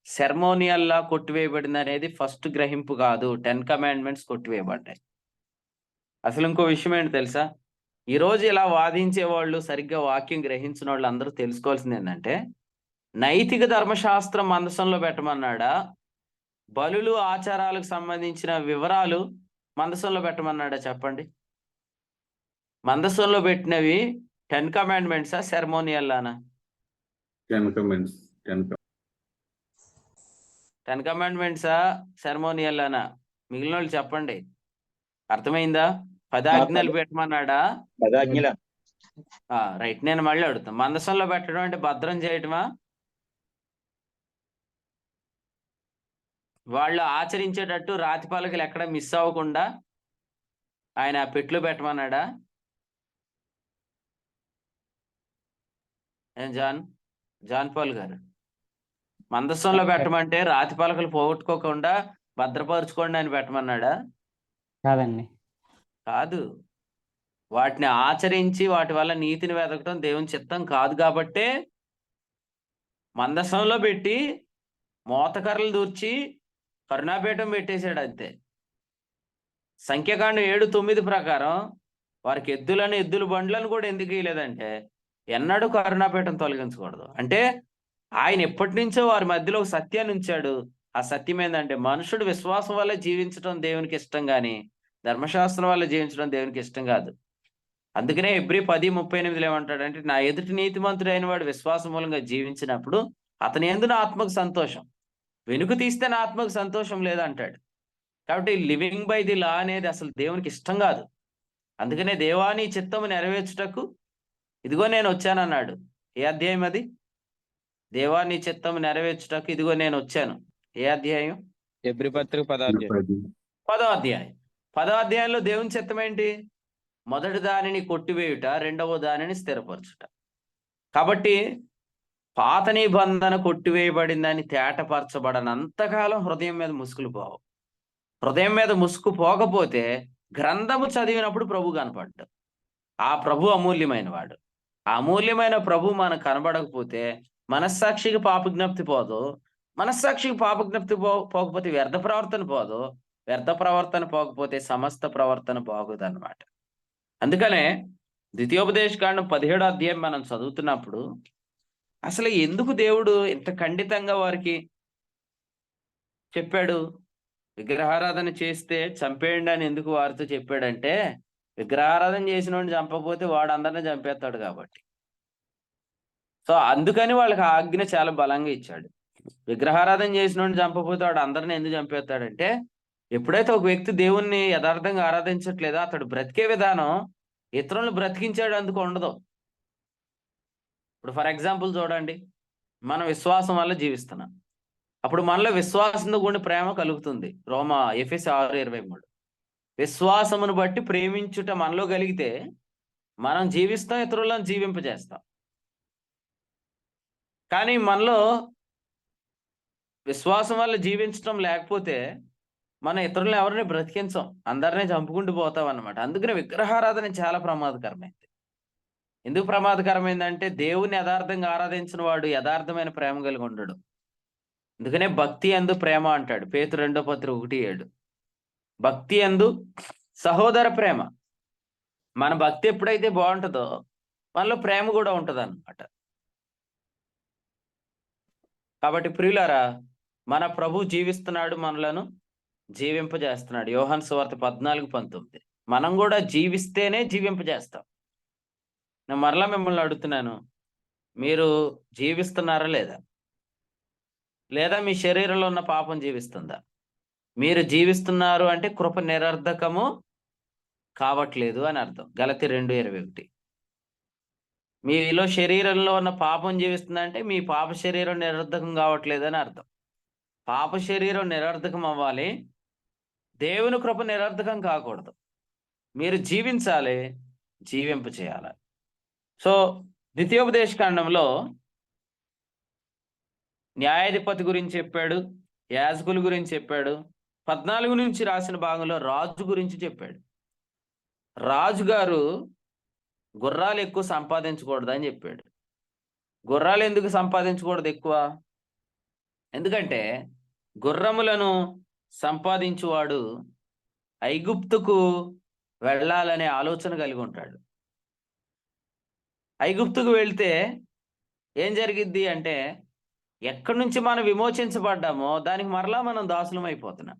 సెర్మోనియల్లా కొట్టివేయబడింది అనేది ఫస్ట్ గ్రహింపు కాదు. 10 కమాండ్మెంట్స్ కొట్టివేయబడ్డాయి. అసలు ఇంకో విషయం ఏంటి తెలుసా? ఈరోజు ఇలా వాదించే వాళ్ళు, సరిగ్గా వాక్యం గ్రహించిన వాళ్ళు అందరూ తెలుసుకోవాల్సింది ఏంటంటే, నైతిక ధర్మశాస్త్రం మందసంలో పెట్టమన్నాడా, బలులు ఆచారాలకు సంబంధించిన వివరాలు మందసంలో పెట్టమన్నాడా చెప్పండి. మందసంలో పెట్టినవి 10 కమాండ్మెంట్సా, సెరమోనియల్లానా? 10 కమెంట్స్ 10 కమాండ్మెంట్సా, సెరమోనియల్లానా? మిగిలిన వాళ్ళు చెప్పండి. అర్థమైందా? 10 ఆజ్ఞలు పెట్టమన్నాడా? పదాజ్ఞల రైట్. నేను మళ్ళీ అడుగుతాను, మందసంలో పెట్టడం అంటే భద్రం చేయటమా? వాళ్ళు ఆచరించేటట్టు రాతి పలకలు ఎక్కడ మిస్ అవ్వకుండా ఆయన పెట్లు పెట్టమన్నాడా? జాన్ పాల్ గారు, మందసంలో పెట్టమంటే రాతి పలకలు పోగొట్టుకోకుండా భద్రపరుచుకోండి అని పెట్టమన్నాడా? కాదండి. కాదు. వాటిని ఆచరించి వాటి వల్ల నీతిని వెతకటం దేవుని చిత్తం కాదు. కాబట్టే మందసంలో పెట్టి మోతకర్రలు దూర్చి కరుణాపీఠం పెట్టేశాడు. అంతే. సంఖ్యాకాండం 7:9 ప్రకారం వారికి ఎద్దుల బండ్లను కూడా ఎందుకు ఇవ్వలేదంటే, ఎన్నడూ కరుణాపీఠం తొలగించకూడదు. అంటే ఆయన ఎప్పటి నుంచో వారి మధ్యలో ఒక సత్యాన్ని ఉంచాడు. ఆ సత్యం ఏంటంటే, మనుషుడు విశ్వాసం వల్ల జీవించడం దేవునికి ఇష్టం కానీ ధర్మశాస్త్రం వల్ల జీవించడం దేవునికి ఇష్టం కాదు. అందుకనే హెబ్రీ 10:38 ఏమంటాడంటే, నా ఎదుటి నీతిమంతుడైన వాడు విశ్వాసం మూలంగా జీవించినప్పుడు అతని యందు నా ఆత్మకు సంతోషం, వెనుక తీస్తే నా ఆత్మకు సంతోషం లేదంటాడు. కాబట్టి లివింగ్ బై ది లా అనేది అసలు దేవునికి ఇష్టం కాదు. అందుకనే దేవాని చిత్తము నెరవేర్చుటకు ఇదిగో నేను వచ్చానన్నాడు. ఏ అధ్యాయం అది? దేవాని చిత్తము నెరవేర్చుటకు ఇదిగో నేను వచ్చాను. ఏ అధ్యాయం? హెబ్రీ పత్రిక 10వ అధ్యాయం. 10వ అధ్యాయం. 10వ అధ్యాయంలో దేవుని చిత్తం ఏంటి? మొదటి దానిని కొట్టివేయుట, రెండవ దానిని స్థిరపరచుట. కాబట్టి పాత నిబంధన కొట్టివేయబడిందని తేటపరచబడనంతకాలం హృదయం మీద ముసుగులు పోవు. హృదయం మీద ముసుగు పోకపోతే గ్రంథము చదివినప్పుడు ప్రభు కనపడ్డాడు. ఆ ప్రభు అమూల్యమైన వాడు. ఆ అమూల్యమైన ప్రభు మనకు కనబడకపోతే మనస్సాక్షికి పాపజ్ఞప్తి పోదు. మనస్సాక్షికి పాపజ్ఞప్తి పోకపోతే వ్యర్థ ప్రవర్తన పోదు. వ్యర్థ ప్రవర్తన పోకపోతే సమస్త ప్రవర్తన పోకూడదు అన్నమాట. అందుకనే ద్వితీయోపదేశకాండం 17వ అధ్యాయం మనం చదువుతున్నప్పుడు అసలు ఎందుకు దేవుడు ఇంత ఖండితంగా వారికి చెప్పాడు? విగ్రహారాధన చేస్తే చంపేయండి అని ఎందుకు వారితో చెప్పాడంటే, విగ్రహారాధన చేసిన వాడిని చంపకపోతే వాడు అందరిని చంపేస్తాడు కాబట్టి. సో అందుకని వాళ్ళకి ఆ ఆజ్ఞ చాలా బలంగా ఇచ్చాడు. విగ్రహారాధన చేసిన వాడిని చంపకపోతే వాడు అందరిని ఎందుకు చంపేస్తాడంటే, ఎప్పుడైతే ఒక వ్యక్తి దేవుణ్ణి యథార్థంగా ఆరాధించట్లేదో అతడు బ్రతికే విధానం ఇతరులను బ్రతికించాడు అందుకు ఉండదు. ఇప్పుడు ఫర్ ఎగ్జాంపుల్ చూడండి, మనం విశ్వాసం వల్ల జీవిస్తున్నాం. అప్పుడు మనలో విశ్వాసంతో కూడిన ప్రేమ కలుగుతుంది. ఎఫెసీ 6:23. విశ్వాసమును బట్టి ప్రేమించుట మనలో కలిగితే మనం జీవిస్తాం, ఇతరులను జీవింపజేస్తాం. కానీ మనలో విశ్వాసం వల్ల జీవించడం లేకపోతే మనం ఇతరులను ఎవరిని బ్రతికించాం, అందరినీ చంపుకుంటూ పోతాం అన్నమాట. అందుకని విగ్రహారాధన చాలా ప్రమాదకరమైంది. ఎందుకు ప్రమాదకరమైందంటే, దేవుని యథార్థంగా ఆరాధించిన వాడు యథార్థమైన ప్రేమ కలిగి ఉండడు. అందుకనే భక్తి యందు ప్రేమ అంటాడు పేతురు 2వ పత్రిక 1:7. భక్తి యందు సహోదర ప్రేమ. మన భక్తి ఎప్పుడైతే బాగుంటుందో మనలో ప్రేమ కూడా ఉంటుంది అన్నమాట. కాబట్టి ప్రియులారా, మన ప్రభు జీవిస్తున్నాడు, మనలను జీవింపజేస్తున్నాడు. యోహాను సువార్త 14:19. మనం కూడా జీవిస్తేనే జీవింపజేస్తాం. నేను మరలా మిమ్మల్ని అడుగుతున్నాను, మీరు జీవిస్తున్నారా లేదా? లేదా మీ శరీరంలో ఉన్న పాపం జీవిస్తుందా? మీరు జీవిస్తున్నారు అంటే కృప నిరర్ధకము కావట్లేదు అని అర్థం. గలతీ 2:21. మీలో శరీరంలో ఉన్న పాపం జీవిస్తుందంటే మీ పాప శరీరం నిరర్ధకం కావట్లేదు అని అర్థం. పాప శరీరం నిరర్ధకం అవ్వాలి, దేవుని కృప నిరర్ధకం కాకూడదు. మీరు జీవించాలి, జీవింప చేయాలి. సో ద్వితీయోపదేశకాండంలో న్యాయాధిపతి గురించి చెప్పాడు, యాజకుల గురించి చెప్పాడు. 14 నుంచి రాసిన భాగంలో రాజు గురించి చెప్పాడు. రాజుగారు గుర్రాలు ఎక్కువ సంపాదించకూడదు అని చెప్పాడు. గుర్రాలు ఎందుకు సంపాదించకూడదు ఎక్కువ? ఎందుకంటే గుర్రములను సంపాదించువాడు ఐగుప్తుకు వెళ్ళాలనే ఆలోచన కలిగి ఉంటాడు. ఐగుప్తుకు వెళ్తే ఏం జరిగిద్ది అంటే ఎక్కడి నుంచి మనం విమోచించబడ్డామో దానికి మరలా మనం దాసులం అయిపోతున్నాం.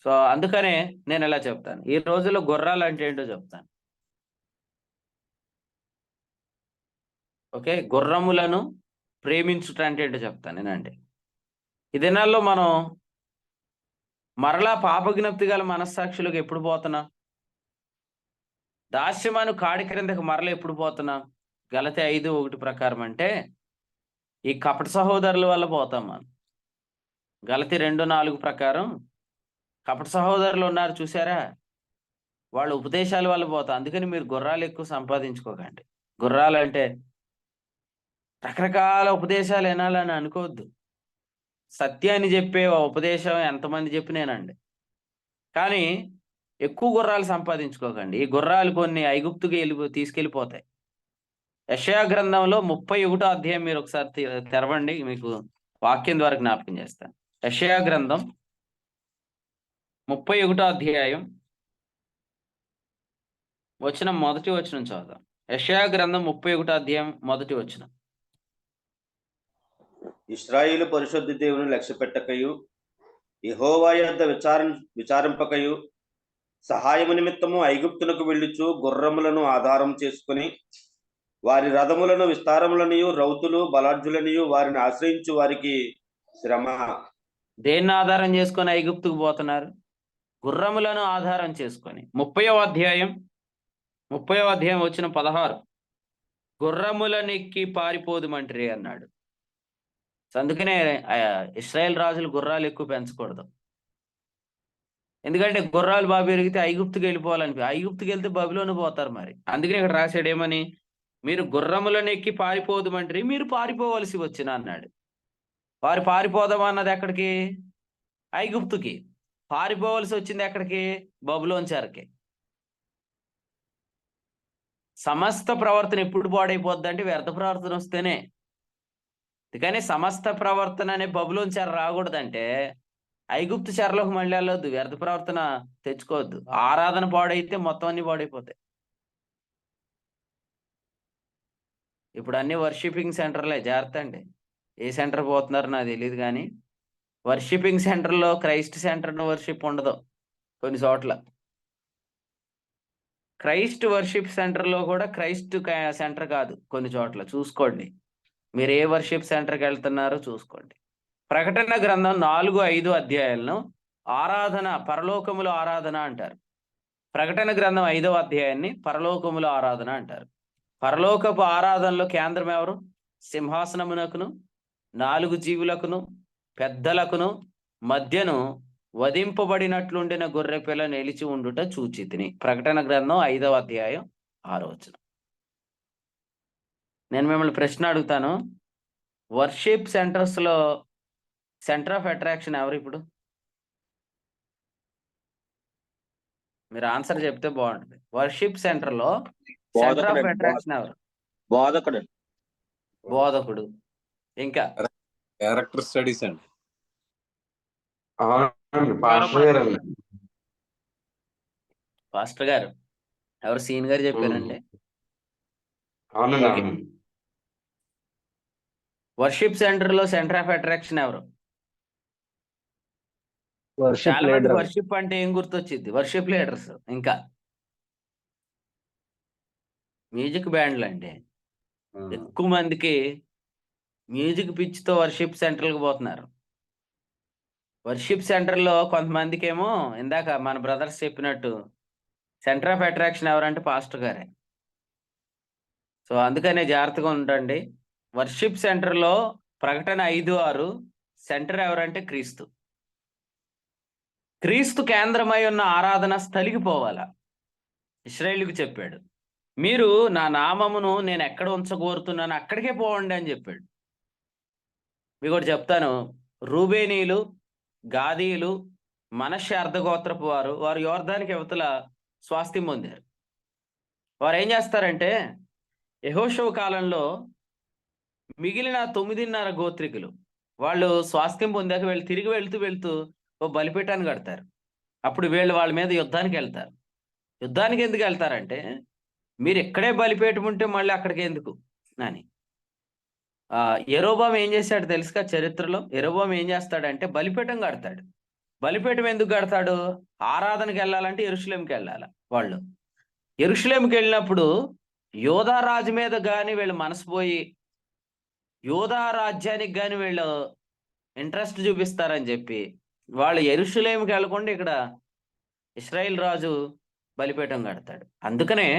సో అందుకనే నేను ఇలా చెప్తాను, ఈ రోజుల్లో గుర్రాలు అంటే ఏంటో చెప్తాను. ఓకే, గుర్రములను ప్రేమించుట అంటే ఏంటో చెప్తాను నేనండి. ఈ దినాల్లో మనం మరలా పాపజ్ఞప్తి గల మనస్సాక్షులకు ఎప్పుడు పోతున్నాం? దాస్యమాను కాడి క్రిందకు మరల ఎప్పుడు పోతున్నాం? గలతీ 5:1 ప్రకారం అంటే ఈ కపట సహోదరుల వల్ల పోతాం మనం. గలతీ 2:4 ప్రకారం కపట సహోదరులు ఉన్నారు చూసారా, వాళ్ళ ఉపదేశాల వల్ల పోతాం. అందుకని మీరు గుర్రాలు ఎక్కువ సంపాదించుకోకండి. గుర్రాలు అంటే రకరకాల ఉపదేశాలు వినాలని అనుకోవద్దు. సత్యాన్ని చెప్పే ఉపదేశం ఎంతమంది చెప్పినేనండి, కానీ ఎక్కువ గుర్రాలు సంపాదించుకోకండి. ఈ గుర్రాలు కొన్ని ఐగుప్తుకి తీసుకెళ్ళిపోతాయి. యెషయా గ్రంథంలో 31వ అధ్యాయం మీరు ఒకసారి తెరవండి, మీకు వాక్యం ద్వారా జ్ఞాపకం చేస్తాను. యెషయా గ్రంథం 31వ అధ్యాయం మొదటి వచనం చదువుదాం. యెషయా గ్రంథం 31వ అధ్యాయం మొదటి వచనం. ఇశ్రాయేలు పరిశుద్ధ దేవుని లక్ష్య పెట్టకయు, యెహోవా యొద్ద విచారింపకయు, సహాయము నిమిత్తము ఐగుప్తునకు వెళ్ళుచు గుర్రములను ఆధారం చేసుకుని వారి రథములను విస్తారములనియు రౌతులు బలాఢ్యులనియు వారిని ఆశ్రయించు వారికి శ్రమ. దేన్ని ఆధారం చేసుకొని ఐగుప్తుకు పోతున్నారు? గుర్రములను ఆధారం చేసుకొని. 30వ అధ్యాయం వచ్చిన 16, గుర్రములనెక్కి పారిపోదుమంట్రి అన్నాడు. అందుకనే ఇశ్రాయేల్ రాజులు గుర్రాలు ఎక్కువ పెంచకూడదు. ఎందుకంటే గుర్రాలు బాగా పెరిగితే ఐగుప్తుకి ఐగుప్తుకి వెళ్తే బబులోను పోతారు. మరి అందుకని ఇక్కడ రాశాడు ఏమని, మీరు గుర్రములను ఎక్కి పారిపోదుమంటారు, మీరు పారిపోవలసి వచ్చిన అన్నాడు. వారు పారిపోదామన్నది ఎక్కడికి? ఐగుప్తుకి. పారిపోవలసి వచ్చింది ఎక్కడికి? బబులోను చెరకి. సమస్త ప్రవర్తన ఎప్పుడు పాడైపోద్ది అంటే వ్యర్థ ప్రవర్తన వస్తేనే. కానీ సమస్త ప్రవర్తన అనే బబులోను చెర రాకూడదంటే ఐగుప్తు చెరలోకి మళ్ళీ వెళ్ళొద్దు, వ్యర్థ ప్రవర్తన తెచ్చుకోవద్దు. ఆరాధన పాడైతే మొత్తం అన్ని పాడైపోతాయి. ఇప్పుడు అన్ని వర్షిపింగ్ సెంటర్లే. జాగ్రత్త అండి, ఏ సెంటర్ పోతున్నారో నాకు తెలియదు, కానీ వర్షిపింగ్ సెంటర్లో క్రైస్ట్ సెంటర్ వర్షిప్ ఉండదు. కొన్ని చోట్ల క్రైస్ట్ వర్షిప్ సెంటర్లో కూడా క్రైస్ట్ సెంటర్ కాదు. కొన్ని చోట్ల చూసుకోండి, మీరు ఏ వర్షిప్ సెంటర్కి వెళ్తున్నారో చూసుకోండి. ప్రకటన గ్రంథం 4-5 అధ్యాయాలను ఆరాధన, పరలోకములో ఆరాధన అంటారు. ప్రకటన గ్రంథం 5వ అధ్యాయాన్ని పరలోకములో ఆరాధన అంటారు. పరలోకపు ఆరాధనలో కేంద్రం ఎవరు? సింహాసనమునకును 4 జీవులకును పెద్దలకును మధ్యను వధింపబడినట్లుండిన గొర్రెపిల్ల నిలిచి ఉండుట చూచితిని. ప్రకటన గ్రంథం 5వ అధ్యాయం 6వ వచనం. నేను మిమ్మల్ని ప్రశ్న అడుగుతాను, వర్షిప్ సెంటర్స్ లో సెంటర్ ఆఫ్ అట్రాక్షన్ ఎవరు? ఇప్పుడు మీరు ఆన్సర్ చెప్తే బాగుంటుంది. వర్షిప్ సెంటర్ లో సెంటర్ ఆఫ్ అట్రాక్షన్ ఎవరు? బోధకుడు. ఇంకా క్యారెక్టర్ స్టడీస్ అండి. పాస్టర్ గారు ఎవరు? సీన్ గారు చెప్పారండి. వర్షిప్ సెంటర్ లో సెంటర్ ఆఫ్ అట్రాక్షన్ ఎవరు? చాలా మంది వర్షిప్ అంటే ఏం గుర్తొచ్చింది? వర్షిప్ లీడర్స్, ఇంకా మ్యూజిక్ బ్యాండ్లు అండి. ఎక్కువ మందికి మ్యూజిక్ పిచ్చితో వర్షిప్ సెంటర్కి పోతున్నారు. వర్షిప్ సెంటర్లో కొంతమందికి ఏమో ఇందాక మన బ్రదర్స్ చెప్పినట్టు సెంటర్ ఆఫ్ అట్రాక్షన్ ఎవరంటే పాస్టర్ గారే. సో అందుకనే జాగ్రత్తగా ఉండండి. వర్షిప్ సెంటర్లో ప్రకటన 5:6 సెంటర్ ఎవరంటే క్రీస్తు. క్రీస్తు కేంద్రమై ఉన్న ఆరాధన స్థలికి పోవాలా. ఇశ్రాయేలుకు చెప్పాడు, మీరు నా నామమును నేను ఎక్కడ ఉంచగోరుతున్నాను అక్కడికే పోవండి అని చెప్పాడు. మీకు ఒకటి చెప్తాను, రూబేనీలు, గాదీలు, మనష్య అర్ధగోత్రపు వారు యోర్దానికి యువతల స్వాస్థ్యం పొందారు. వారు ఏం చేస్తారంటే యెహోషువ కాలంలో మిగిలిన 9.5 గోత్రికులు వాళ్ళు స్వాస్థ్యం పొందాక వీళ్ళు తిరిగి వెళ్తూ ఓ బలిపీఠాన్ని కడతారు. అప్పుడు వీళ్ళు వాళ్ళ మీద యుద్ధానికి వెళ్తారు. యుద్ధానికి ఎందుకు వెళ్తారంటే మీరు ఇక్కడే బలిపీఠం ఉంటే మళ్ళీ అక్కడికి ఎందుకు అని. యెరోబాము ఏం చేశాడు తెలుసుగా చరిత్రలో? యెరోబాము ఏం చేస్తాడంటే బలిపీఠం కడతాడు. బలిపీఠం ఎందుకు కడతాడు? ఆరాధనకి వెళ్ళాలంటే యెరూషలేముకి వెళ్ళాలి వాళ్ళు. యెరూషలేముకి వెళ్ళినప్పుడు యోధా రాజు మీద గాని వీళ్ళు మనసు పోయి యోధా రాజ్యానికి గాని వీళ్ళు ఇంట్రెస్ట్ చూపిస్తారని చెప్పి వాళ్ళు యెరూషలేముకి వెళ్ళకుండా ఇక్కడ ఇశ్రాయేల్ రాజు బలిపీఠం కడతాడు. అందుకనే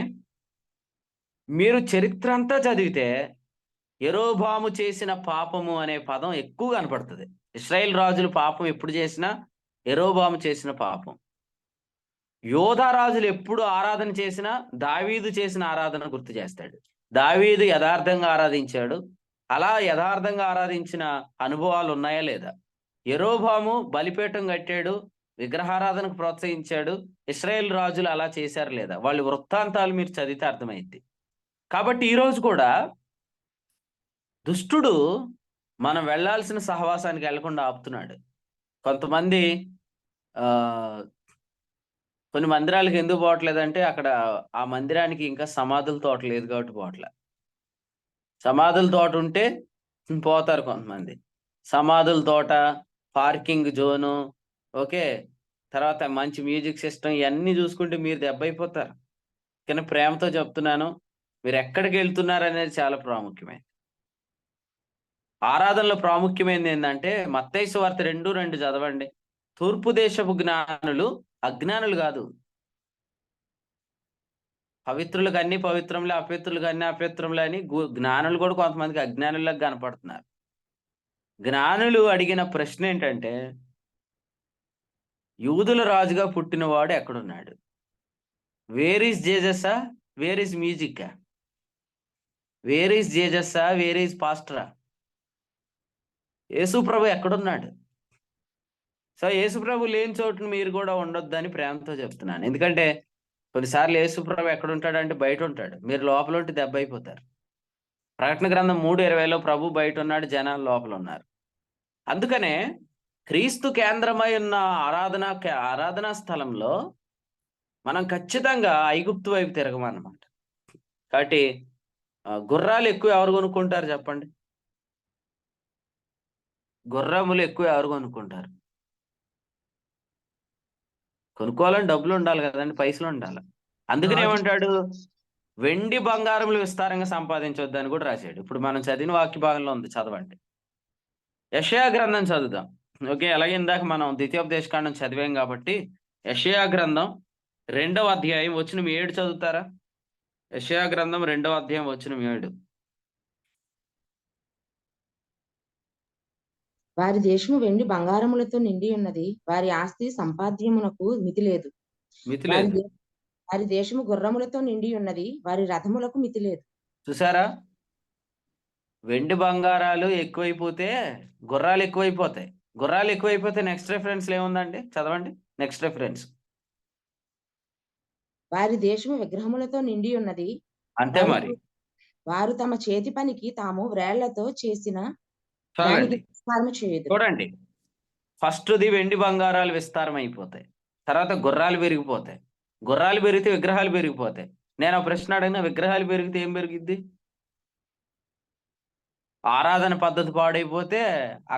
మీరు చరిత్ర అంతా చదివితే యెరోబాము చేసిన పాపము అనే పదం ఎక్కువ కనపడుతుంది. ఇశ్రాయేల్ రాజులు పాపం ఎప్పుడు చేసినా యెరోబాము చేసిన పాపం. యోధా రాజులు ఎప్పుడు ఆరాధన చేసినా దావీదు చేసిన ఆరాధన గుర్తు చేస్తాడు. దావీదు యథార్థంగా ఆరాధించాడు. అలా యథార్థంగా ఆరాధించిన అనుభవాలు ఉన్నాయా లేదా? యెరోబాము బలిపీఠం కట్టాడు, విగ్రహారాధనకు ప్రోత్సహించాడు. ఇశ్రాయేల్ రాజులు అలా చేశారు లేదా? వాళ్ళ వృత్తాంతాలు మీరు చదివితే అర్థమైంది. కాబట్టి ఈరోజు కూడా దుష్టుడు మనం వెళ్ళాల్సిన సహవాసానికి వెళ్లకుండా ఆపుతున్నాడు. కొంతమంది కొన్ని మందిరాలకు ఎందుకు పోవట్లేదంటే అక్కడ ఆ మందిరానికి ఇంకా సమాధుల తోట లేదు కాబట్టి పోవట్లే. సమాధుల తోట ఉంటే పోతారు కొంతమంది. సమాధుల తోట, పార్కింగ్ జోను, ఓకే, తర్వాత మంచి మ్యూజిక్ సిస్టమ్ ఇవన్నీ చూసుకుంటే మీరు దెబ్బ అయిపోతారు. కానీ ప్రేమతో చెప్తున్నాను, మీరు ఎక్కడికి వెళ్తున్నారు అనేది చాలా ప్రాముఖ్యమైనది. ఆరాధనలో ప్రాముఖ్యమైనది ఏంటంటే మత్తయి సువార్త 2:2 చదవండి. తూర్పు దేశపు జ్ఞానులు అజ్ఞానులు కాదు. పవిత్రులకు అన్ని పవిత్రంలే, అపవిత్రులకు అన్ని అపవిత్రంలే అని జ్ఞానులు కూడా కొంతమందికి అజ్ఞానులకు కనపడుతున్నారు. జ్ఞానులు అడిగిన ప్రశ్న ఏంటంటే యూదుల రాజుగా పుట్టినవాడు ఎక్కడున్నాడు? Where is Jesus, where is music, where is Jesus, where is పాస్టరా? యేసు ప్రభు ఎక్కడున్నాడు? సో యేసు ప్రభు లేని చోటును మీరు కూడా ఉండొద్దని ప్రేమతో చెప్తున్నాను. ఎందుకంటే కొన్నిసార్లు యేసు ప్రభు ఎక్కడ ఉంటాడంటే బయట ఉంటాడు. మీరు లోపల ఉంటే దెబ్బ అయిపోతారు. ప్రకటన గ్రంథం 3:20లో ప్రభు బయట ఉన్నాడు, జనాలు లోపల ఉన్నారు. అందుకనే క్రీస్తు కేంద్రమై ఉన్న ఆరాధనా స్థలంలో మనం ఖచ్చితంగా ఐగుప్తు వైపు తిరగమన్నమాట. కాబట్టి గుర్రాలు ఎక్కువ ఎవరు కొనుక్కుంటారు చెప్పండి? గుర్రములు ఎక్కువ ఎవరు కొనుక్కుంటారు? కొనుక్కోవాలని డబ్బులు ఉండాలి కదండి, పైసలు ఉండాలి. అందుకని ఏమంటాడు? వెండి బంగారములు విస్తారంగా సంపాదించవద్దు అని కూడా రాశాడు. ఇప్పుడు మనం చదివిన వాక్య భాగంలో ఉంది, చదవండి. యెషయా గ్రంథం చదువుదాం. ఓకే, అలాగే ఇందాక మనం ద్వితీయోపదేశకాండం చదివాం కాబట్టి యెషయా గ్రంథం 2వ అధ్యాయం వచనం 7 చదువుతారా? యెషయా గ్రంథం 2వ అధ్యాయం వచనం 7. వారి దేశము వెండి బంగారములతో నిండి ఉన్నది, వారి ఆస్తి సంపాద్యమునకు మితి లేదు. వారి దేశము గుర్రములతో నిండి ఉన్నది, వారి రథములకు మితి లేదు. చూసారా? వెండి బంగారాలు ఎక్కువైపోతే గుర్రాలు ఎక్కువైపోతాయి. గుర్రాలు ఎక్కువైపోతే నెక్స్ట్ రెఫరెన్స్ ఏముందండి? చదవండి నెక్స్ట్ రెఫరెన్స్. వారి దేశము విగ్రహములతో నిండి ఉన్నది, అంతే మరి. వారు తమ చేతి పనికి తాము వ్రేళ్లతో చేసిన చూడండి, ఫస్ట్ది వెండి బంగారాలు విస్తారం అయిపోతాయి, తర్వాత గుర్రాలు పెరిగిపోతాయి. గుర్రాలు పెరిగితే విగ్రహాలు పెరిగిపోతాయి. నేను ఆ ప్రశ్న అడిగిన, విగ్రహాలు పెరిగితే ఏం పెరిగిద్ది? ఆరాధన పద్ధతి పాడైపోతే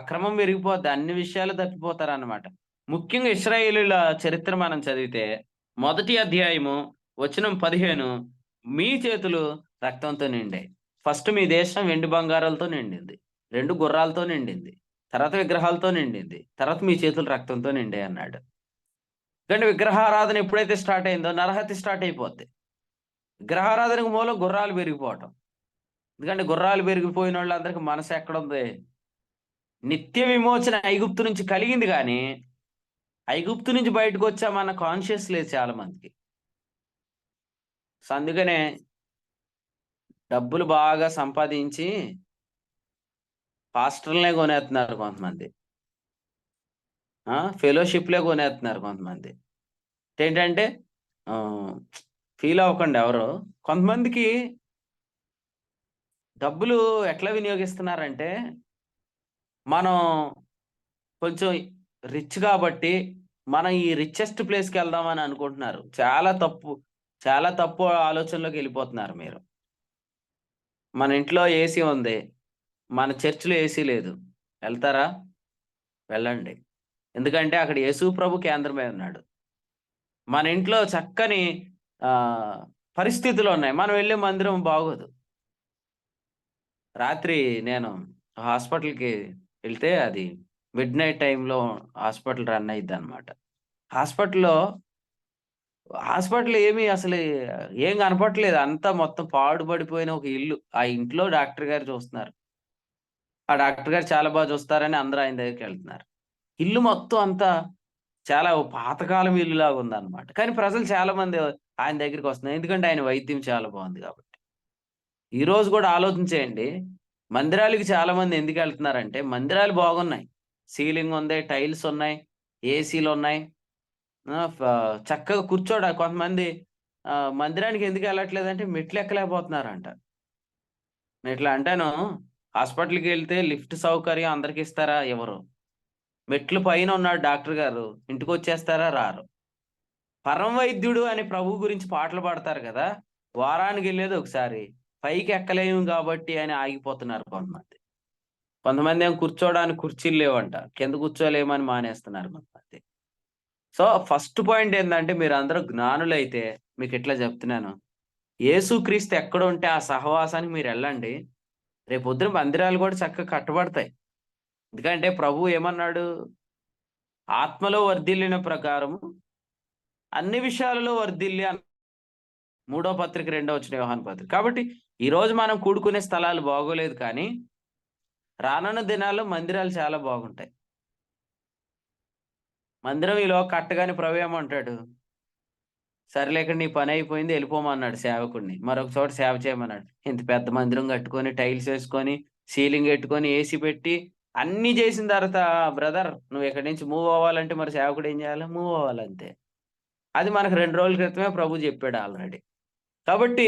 అక్రమం పెరిగిపోద్ది, అన్ని విషయాలు తప్పిపోతారు అన్నమాట. ముఖ్యంగా ఇశ్రాయేలీయుల చరిత్ర మనం చదివితే 1వ అధ్యాయము వచనం 15, మీ చేతులు రక్తంతో నిండాయి. ఫస్ట్ మీ దేశం వెండి బంగారాలతో నిండింది, 2 గుర్రాలతో నిండింది, తర్వాత విగ్రహాలతో నిండింది, తర్వాత మీ చేతులు రక్తంతో నిండాయి అన్నాడు. ఎందుకంటే విగ్రహారాధన ఎప్పుడైతే స్టార్ట్ అయిందో నరహత్య స్టార్ట్ అయిపోద్ది. విగ్రహారాధనకు మూలం గుర్రాలు పెరిగిపోవటం. ఎందుకంటే గుర్రాలు పెరిగిపోయిన వాళ్ళందరికీ మనసు ఎక్కడుంది? నిత్య విమోచన ఐగుప్తు నుంచి కలిగింది, కానీ ఐగుప్తు నుంచి బయటకు వచ్చామన్న కాన్షియస్ లేదు చాలా మందికి. సో అందుకనే డబ్బులు బాగా సంపాదించి పాస్టర్లనే కొనేస్తున్నారు కొంతమంది, ఫెలోషిప్లే కొనేస్తున్నారు కొంతమంది. ఏంటంటే ఫీల్ అవ్వకండి ఎవరు. కొంతమందికి డబ్బులు ఎట్లా వినియోగిస్తున్నారంటే, మనం కొంచెం రిచ్ కాబట్టి మనం ఈ రిచెస్ట్ ప్లేస్కి వెళ్దామని అనుకుంటున్నారు. చాలా తప్పు. చాలా తప్పు ఆలోచనలోకి వెళ్ళిపోతున్నారు మీరు. మన ఇంట్లో ఏసీ ఉంది, మన చర్చిలో ఏసీ లేదు. వెళ్తారా? వెళ్ళండి. ఎందుకంటే అక్కడ యేసు ప్రభు కేంద్రమై ఉన్నాడు. మన ఇంట్లో చక్కని పరిస్థితులు ఉన్నాయి, మనం వెళ్ళే మందిరం బాగోదు. రాత్రి నేను హాస్పిటల్కి వెళ్తే అది మిడ్ నైట్ టైంలో హాస్పిటల్ రన్ అయ్యిద్ది అనమాట. హాస్పిటల్ ఏమీ అసలు ఏం కనపట్లేదు, అంతా మొత్తం పాడుపడిపోయిన ఒక ఇల్లు. ఆ ఇంట్లో డాక్టర్ గారు చూస్తున్నారు. ఆ డాక్టర్ గారు చాలా బాగా చూస్తారని అందరూ ఆయన దగ్గరికి వెళ్తున్నారు. ఇల్లు మొత్తం అంతా చాలా పాతకాలం ఇల్లు లాగా ఉందన్నమాట. కానీ ప్రజలు చాలా మంది ఆయన దగ్గరికి వస్తున్నారు, ఎందుకంటే ఆయన వైద్యం చాలా బాగుంది కాబట్టి. ఈ రోజు కూడా ఆలోచించేయండి, మందిరాలకి చాలా మంది ఎందుకు వెళ్తున్నారంటే మందిరాలు బాగున్నాయి, సీలింగ్ ఉంది, టైల్స్ ఉన్నాయి, ఏసీలు ఉన్నాయి, చక్కగా కూర్చోడా. కొంతమంది మందిరానికి ఎందుకు వెళ్ళట్లేదంటే మెట్లు ఎక్కలేకపోతున్నారంట. నేను ఇట్లా అంటాను, హాస్పిటల్కి వెళ్తే లిఫ్ట్ సౌకర్యం అందరికి ఇస్తారా? ఎవరు. మెట్లు పైన ఉన్నాడు డాక్టర్ గారు, ఇంటికి వచ్చేస్తారా? రారు. పరమ వైద్యుడు అని ప్రభు గురించి పాటలు పాడతారు కదా, వారానికి వెళ్ళేది ఒకసారి, పైకి ఎక్కలేము కాబట్టి అని ఆగిపోతున్నారు కొంతమంది ఏమో కూర్చోడానికి కుర్చీలు లేవంట, కింద కూర్చోలేమని మానేస్తున్నారు కొంతమంది. సో ఫస్ట్ పాయింట్ ఏంటంటే, మీరు అందరూ జ్ఞానులైతే మీకు ఇట్లా చెప్తున్నాను, యేసుక్రీస్తు ఎక్కడ ఉంటే ఆ సహవాసానికి మీరు వెళ్ళండి. రేపు పొద్దున మందిరాలు కూడా చక్కగా కట్టబడతాయి. ఎందుకంటే ప్రభు ఏమన్నాడు? ఆత్మలో వర్ధిల్లిన ప్రకారము అన్ని విషయాలలో వర్ధిల్లి 3వ పత్రిక 2వ వచనం యోహాను పత్రిక. కాబట్టి ఈ రోజు మనం కూడుకునే స్థలాలు బాగోలేదు, కానీ రానున్న దినాల్లో మందిరాలు చాలా బాగుంటాయి. మందిరం ఈలో కట్టగానే ప్రభు ఏమంటాడు? సరేలేక నీ పని అయిపోయింది, వెళ్ళిపోమన్నాడు సేవకుడిని. మరొక చోట సేవ చేయమన్నాడు. ఇంత పెద్ద మందిరం కట్టుకొని, టైల్స్ వేసుకొని, సీలింగ్ పెట్టుకొని, ఏసీ పెట్టి అన్ని చేసిన తర్వాత, బ్రదర్ నువ్వు ఇక్కడి నుంచి మూవ్ అవ్వాలంటే మరి సేవకుడు ఏం చేయాలి? మూవ్ అవ్వాలంతే. అది మనకు 2 రోజుల క్రితమే ప్రభు చెప్పాడు ఆల్రెడీ. కాబట్టి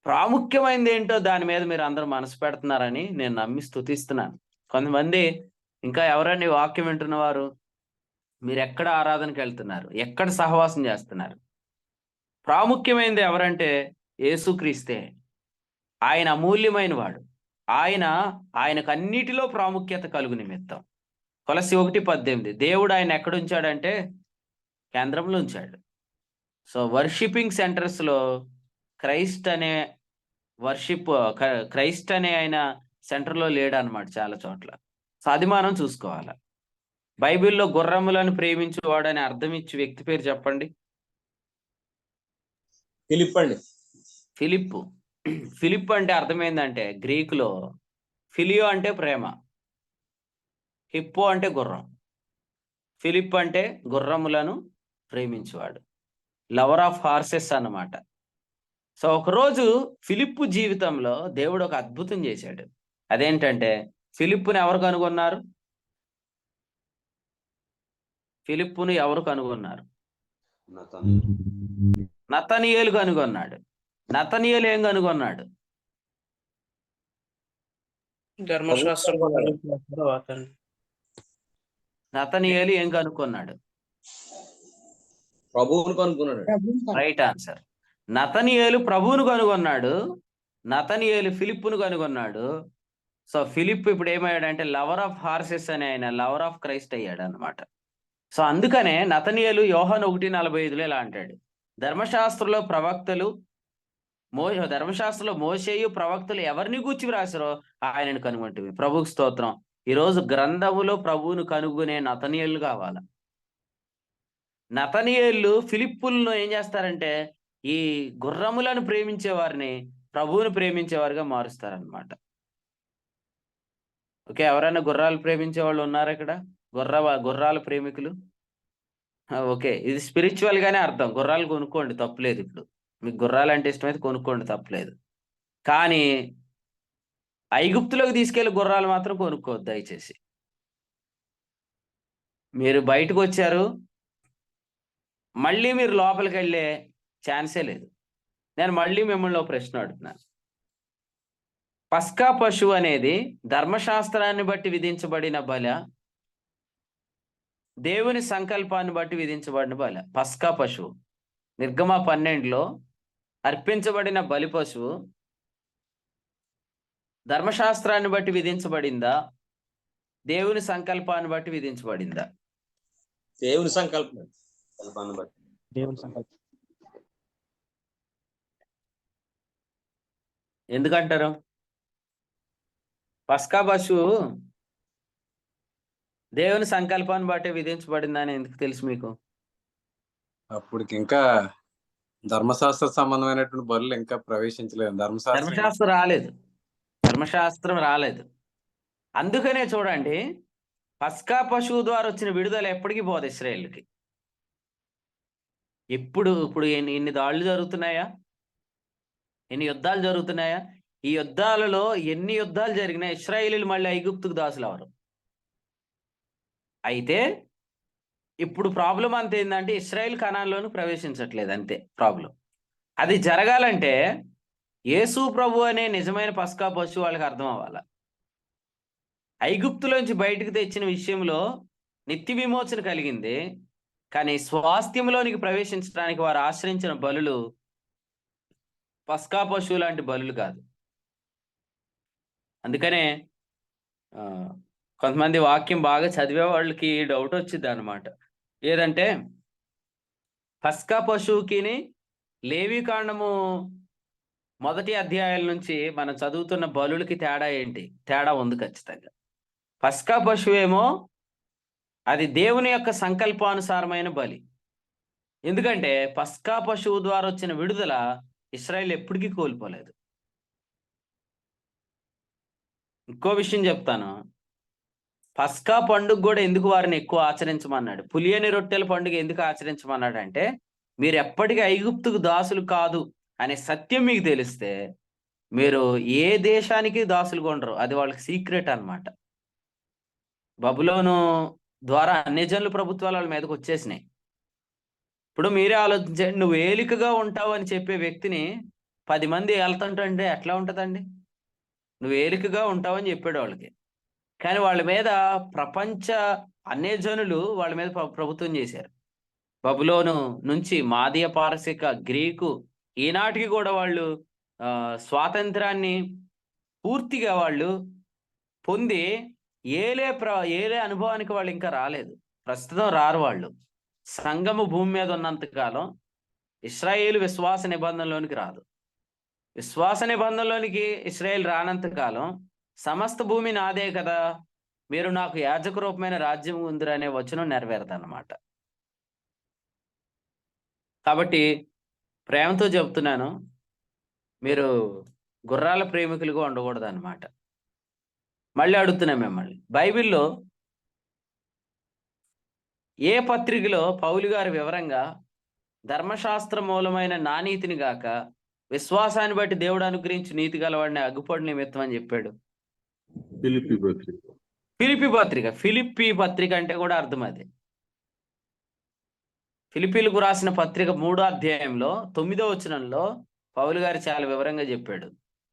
ప్రాముఖ్యమైనది ఏంటో దాని మీద మీరు అందరూ మనసు పెడుతున్నారని నేను నమ్మి స్తుతిస్తున్నాను. కొంతమంది ఇంకా ఎవరైనా వాక్యం వింటున్నవారు, మీరు ఎక్కడ ఆరాధనకి వెళ్తున్నారు, ఎక్కడ సహవాసం చేస్తున్నారు? ప్రాముఖ్యమైనది ఎవరంటే యేసుక్రీస్తే. ఆయన అమూల్యమైన వాడు. ఆయనకు అన్నిటిలో ప్రాముఖ్యత కలుగు నిమిత్తం. కొలస్సీ 1:18 దేవుడు ఆయన ఎక్కడ ఉంచాడంటే కేంద్రంలో ఉంచాడు. సో వర్షిపింగ్ సెంటర్స్ లో క్రైస్ట్ అనే ఆయన సెంటర్లో లేడు అనమాట చాలా చోట్ల. సో అది మనం చూసుకోవాలి. బైబిల్లో గుర్రములను ప్రేమించేవాడు అని అర్థం ఇచ్చి వ్యక్తి పేరు చెప్పండి. ఫిలిప్ అండి. ఫిలిప్ అంటే అర్థమైందంటే గ్రీకులో ఫిలియో అంటే ప్రేమ, హిప్పో అంటే గుర్రం, ఫిలిప్ అంటే గుర్రములను ప్రేమించేవాడు, లవర్ ఆఫ్ హార్సెస్ అన్నమాట. సో ఒకరోజు ఫిలిప్పు జీవితంలో దేవుడు ఒక అద్భుతం చేశాడు. అదేంటంటే ఫిలిప్పుని ఎవరు కనుగొన్నారు? ఫిలిప్పును ఎవరు కనుగొన్నారు? నతనీయేలు కనుగొన్నాడు. నతనీయేలు ఏం కనుగొన్నాడు? నతనీయేలు ఏం కనుక్కున్నాడు? ప్రభువును కనుక్కున్నాడు. Right answer. నతనీయేలు ప్రభువును కనుగొన్నాడు, నతనీయేలు ఫిలిప్పును కనుగొన్నాడు. సో ఫిలిప్ ఇప్పుడు ఏమయ్యాడంటే లవర్ ఆఫ్ హార్సెస్ అని ఆయన లవర్ ఆఫ్ క్రైస్ట్ అయ్యాడు అనమాట. సో అందుకనే నతనీయేలు యోహాను 1:45 ఇలా అంటాడు, ధర్మశాస్త్రంలో మోషేయు ప్రవక్తలు ఎవరిని గూర్చి వ్రాసారో ఆయనను కనుగొంటివి. ప్రభువుకి స్తోత్రం. ఈరోజు గ్రంథములో ప్రభువును కనుగొనే నతనీయేలు కావాలి. నతనీయేలు ఫిలిప్పులను ఏం చేస్తారంటే ఈ గుర్రములను ప్రేమించే వారిని ప్రభువును ప్రేమించేవారుగా మారుస్తారనమాట. ఓకే, ఎవరైనా గుర్రాలు ప్రేమించే వాళ్ళు ఉన్నారా ఇక్కడ? గుర్రాల ప్రేమికులు? ఓకే, ఇది స్పిరిచువల్ గానే అర్థం. గుర్రాలు కొనుక్కోండి, తప్పులేదు. ఇప్పుడు మీకు గుర్రాలు అంటే ఇష్టమైతే కొనుక్కోండి, తప్పులేదు. కానీ ఐగుప్తులోకి తీసుకెళ్లి గుర్రాలు మాత్రం కొనుక్కోవద్దు దయచేసి. మీరు బయటకు వచ్చారు, మళ్ళీ మీరు లోపలికి వెళ్ళే ఛాన్సే లేదు. నేను మళ్ళీ మిమ్మల్ని ఒక ప్రశ్న అడుగుతున్నాను. పస్కా పశువు అనేది ధర్మశాస్త్రాన్ని బట్టి విధించబడిన బల, దేవుని సంకల్పాన్ని బట్టి విధించబడిన బల? పస్కా పశువు నిర్గమ 12లో అర్పించబడిన బలి పశువు ధర్మశాస్త్రాన్ని బట్టి విధించబడిందా, దేవుని సంకల్పాన్ని బట్టి విధించబడిందా? దేవుని సంకల్పం. కల్పాన్ని బట్టి. దేవుని సంకల్పం. ఎందుకంటారు? పస్కా పశువు దేవుని సంకల్పాన్ని బట్టి విధించబడిందని ఎందుకు తెలుసు మీకు? అప్పటికి ఇంకా ధర్మశాస్త్ర సంబంధమైనటువంటి బలులు ఇంకా ప్రవేశించలేదు. ధర్మశాస్త్రం రాలేదు. అందుకనే చూడండి, పస్కా పశువు ద్వారా వచ్చిన విడుదల ఎప్పటికీ పోదు ఇశ్రాయేలుకి. ఇప్పుడు ఇన్ని దాడులు జరుగుతున్నాయా? ఎన్ని యుద్ధాలు జరుగుతున్నాయా? ఈ యుద్ధాలలో ఎన్ని యుద్ధాలు జరిగినా ఇశ్రాయేలీలు మళ్ళీ ఐగుప్తుకు దాసులు అవరు. అయితే ఇప్పుడు ప్రాబ్లం అంత ఏంటంటే ఇశ్రాయేల్ కనాన్లోను ప్రవేశించట్లేదు, అంతే ప్రాబ్లం. అది జరగాలంటే యేసు ప్రభు అనే నిజమైన పస్కా పశువు వాళ్ళకి అర్థం అవ్వాలి. ఐగుప్తులోంచి బయటకు తెచ్చిన విషయంలో నిత్య విమోచన కలిగింది, కానీ స్వాస్థ్యంలోనికి ప్రవేశించడానికి వారు ఆశ్రయించిన బలులు పస్కా పశువు లాంటి బలులు కాదు. అందుకనే కొంతమంది వాక్యం బాగా చదివే వాళ్ళకి డౌట్ వచ్చింది అనమాట. ఏదంటే పస్కా పశువుకి లేవి కాండము 1వ అధ్యాయాల నుంచి మనం చదువుతున్న బలులకి తేడా ఏంటి? తేడా ఉంది ఖచ్చితంగా. పస్కా పశువు ఏమో అది దేవుని యొక్క సంకల్పానుసారమైన బలి. ఎందుకంటే పస్కా పశువు ద్వారా వచ్చిన విడుదల ఇశ్రాయేల్ ఎప్పటికీ కోల్పోలేదు. ఇంకో విషయం చెప్తాను, పస్కా పండుగ కూడా ఎందుకు వారిని ఎక్కువ ఆచరించమన్నాడు? పులియని రొట్టెల పండుగ ఎందుకు ఆచరించమన్నాడు అంటే, మీరు ఎప్పటికీ ఐగుప్తుకు దాసులు కాదు అనే సత్యం మీకు తెలిస్తే మీరు ఏ దేశానికి దాసులు కొండరు. అది వాళ్ళకి సీక్రెట్ అన్నమాట. బబులోను ద్వారా అన్యజనుల ప్రభుత్వాలు వాళ్ళ మీదకి వచ్చేసినాయి. ఇప్పుడు మీరే ఆలోచించండి, నువ్వు ఏలికగా ఉంటావు అని చెప్పే వ్యక్తిని 10 మంది వెళ్తుంటే ఎట్లా ఉంటుందండి? నువ్వు ఏలికగా ఉంటావని చెప్పాడు వాళ్ళకి, కానీ వాళ్ళ మీద ప్రపంచ అన్యజనులు వాళ్ళ మీద ప్రభుత్వం చేశారు. బబులోను నుంచి మాదీయ, పారసిక, గ్రీకు, ఈనాటికి కూడా వాళ్ళు స్వాతంత్రాన్ని పూర్తిగా వాళ్ళు పొంది ఏలే అనుభవానికి వాళ్ళు ఇంకా రాలేదు. ప్రస్తుతం రారు వాళ్ళు. సంఘము భూమి మీద ఉన్నంతకాలం ఇశ్రాయేలు విశ్వాస నిబంధనలోనికి రాదు. విశ్వాస నిబంధనలోనికి ఇశ్రాయేల్ రానంతకాలం సమస్త భూమి నాదే కదా, మీరు నాకు యాజక రూపమైన రాజ్యం ఉందిరా అనే వచనం నెరవేరదన్నమాట. కాబట్టి ప్రేమతో చెప్తున్నాను, మీరు గుర్రాల ప్రేమికులుగా ఉండకూడదు అన్నమాట. మళ్ళీ అడుగుతున్నాం మిమ్మల్ని, బైబిల్లో ఏ పత్రికలో పౌలు గారు వివరంగా ధర్మశాస్త్ర మూలమైన నానీతిని గాక విశ్వాసాన్ని బట్టి దేవుడు అనుగ్రహించి నీతి గలవాడిని అగ్గుపడి నిమిత్తం అని చెప్పాడు? ఫిలిప్పీ పత్రిక అంటే కూడా అర్థం అదే. ఫిలిప్పీలకు రాసిన పత్రిక 3వ అధ్యాయంలో 9వ వచనంలో పౌలు గారు చాలా వివరంగా చెప్పాడు,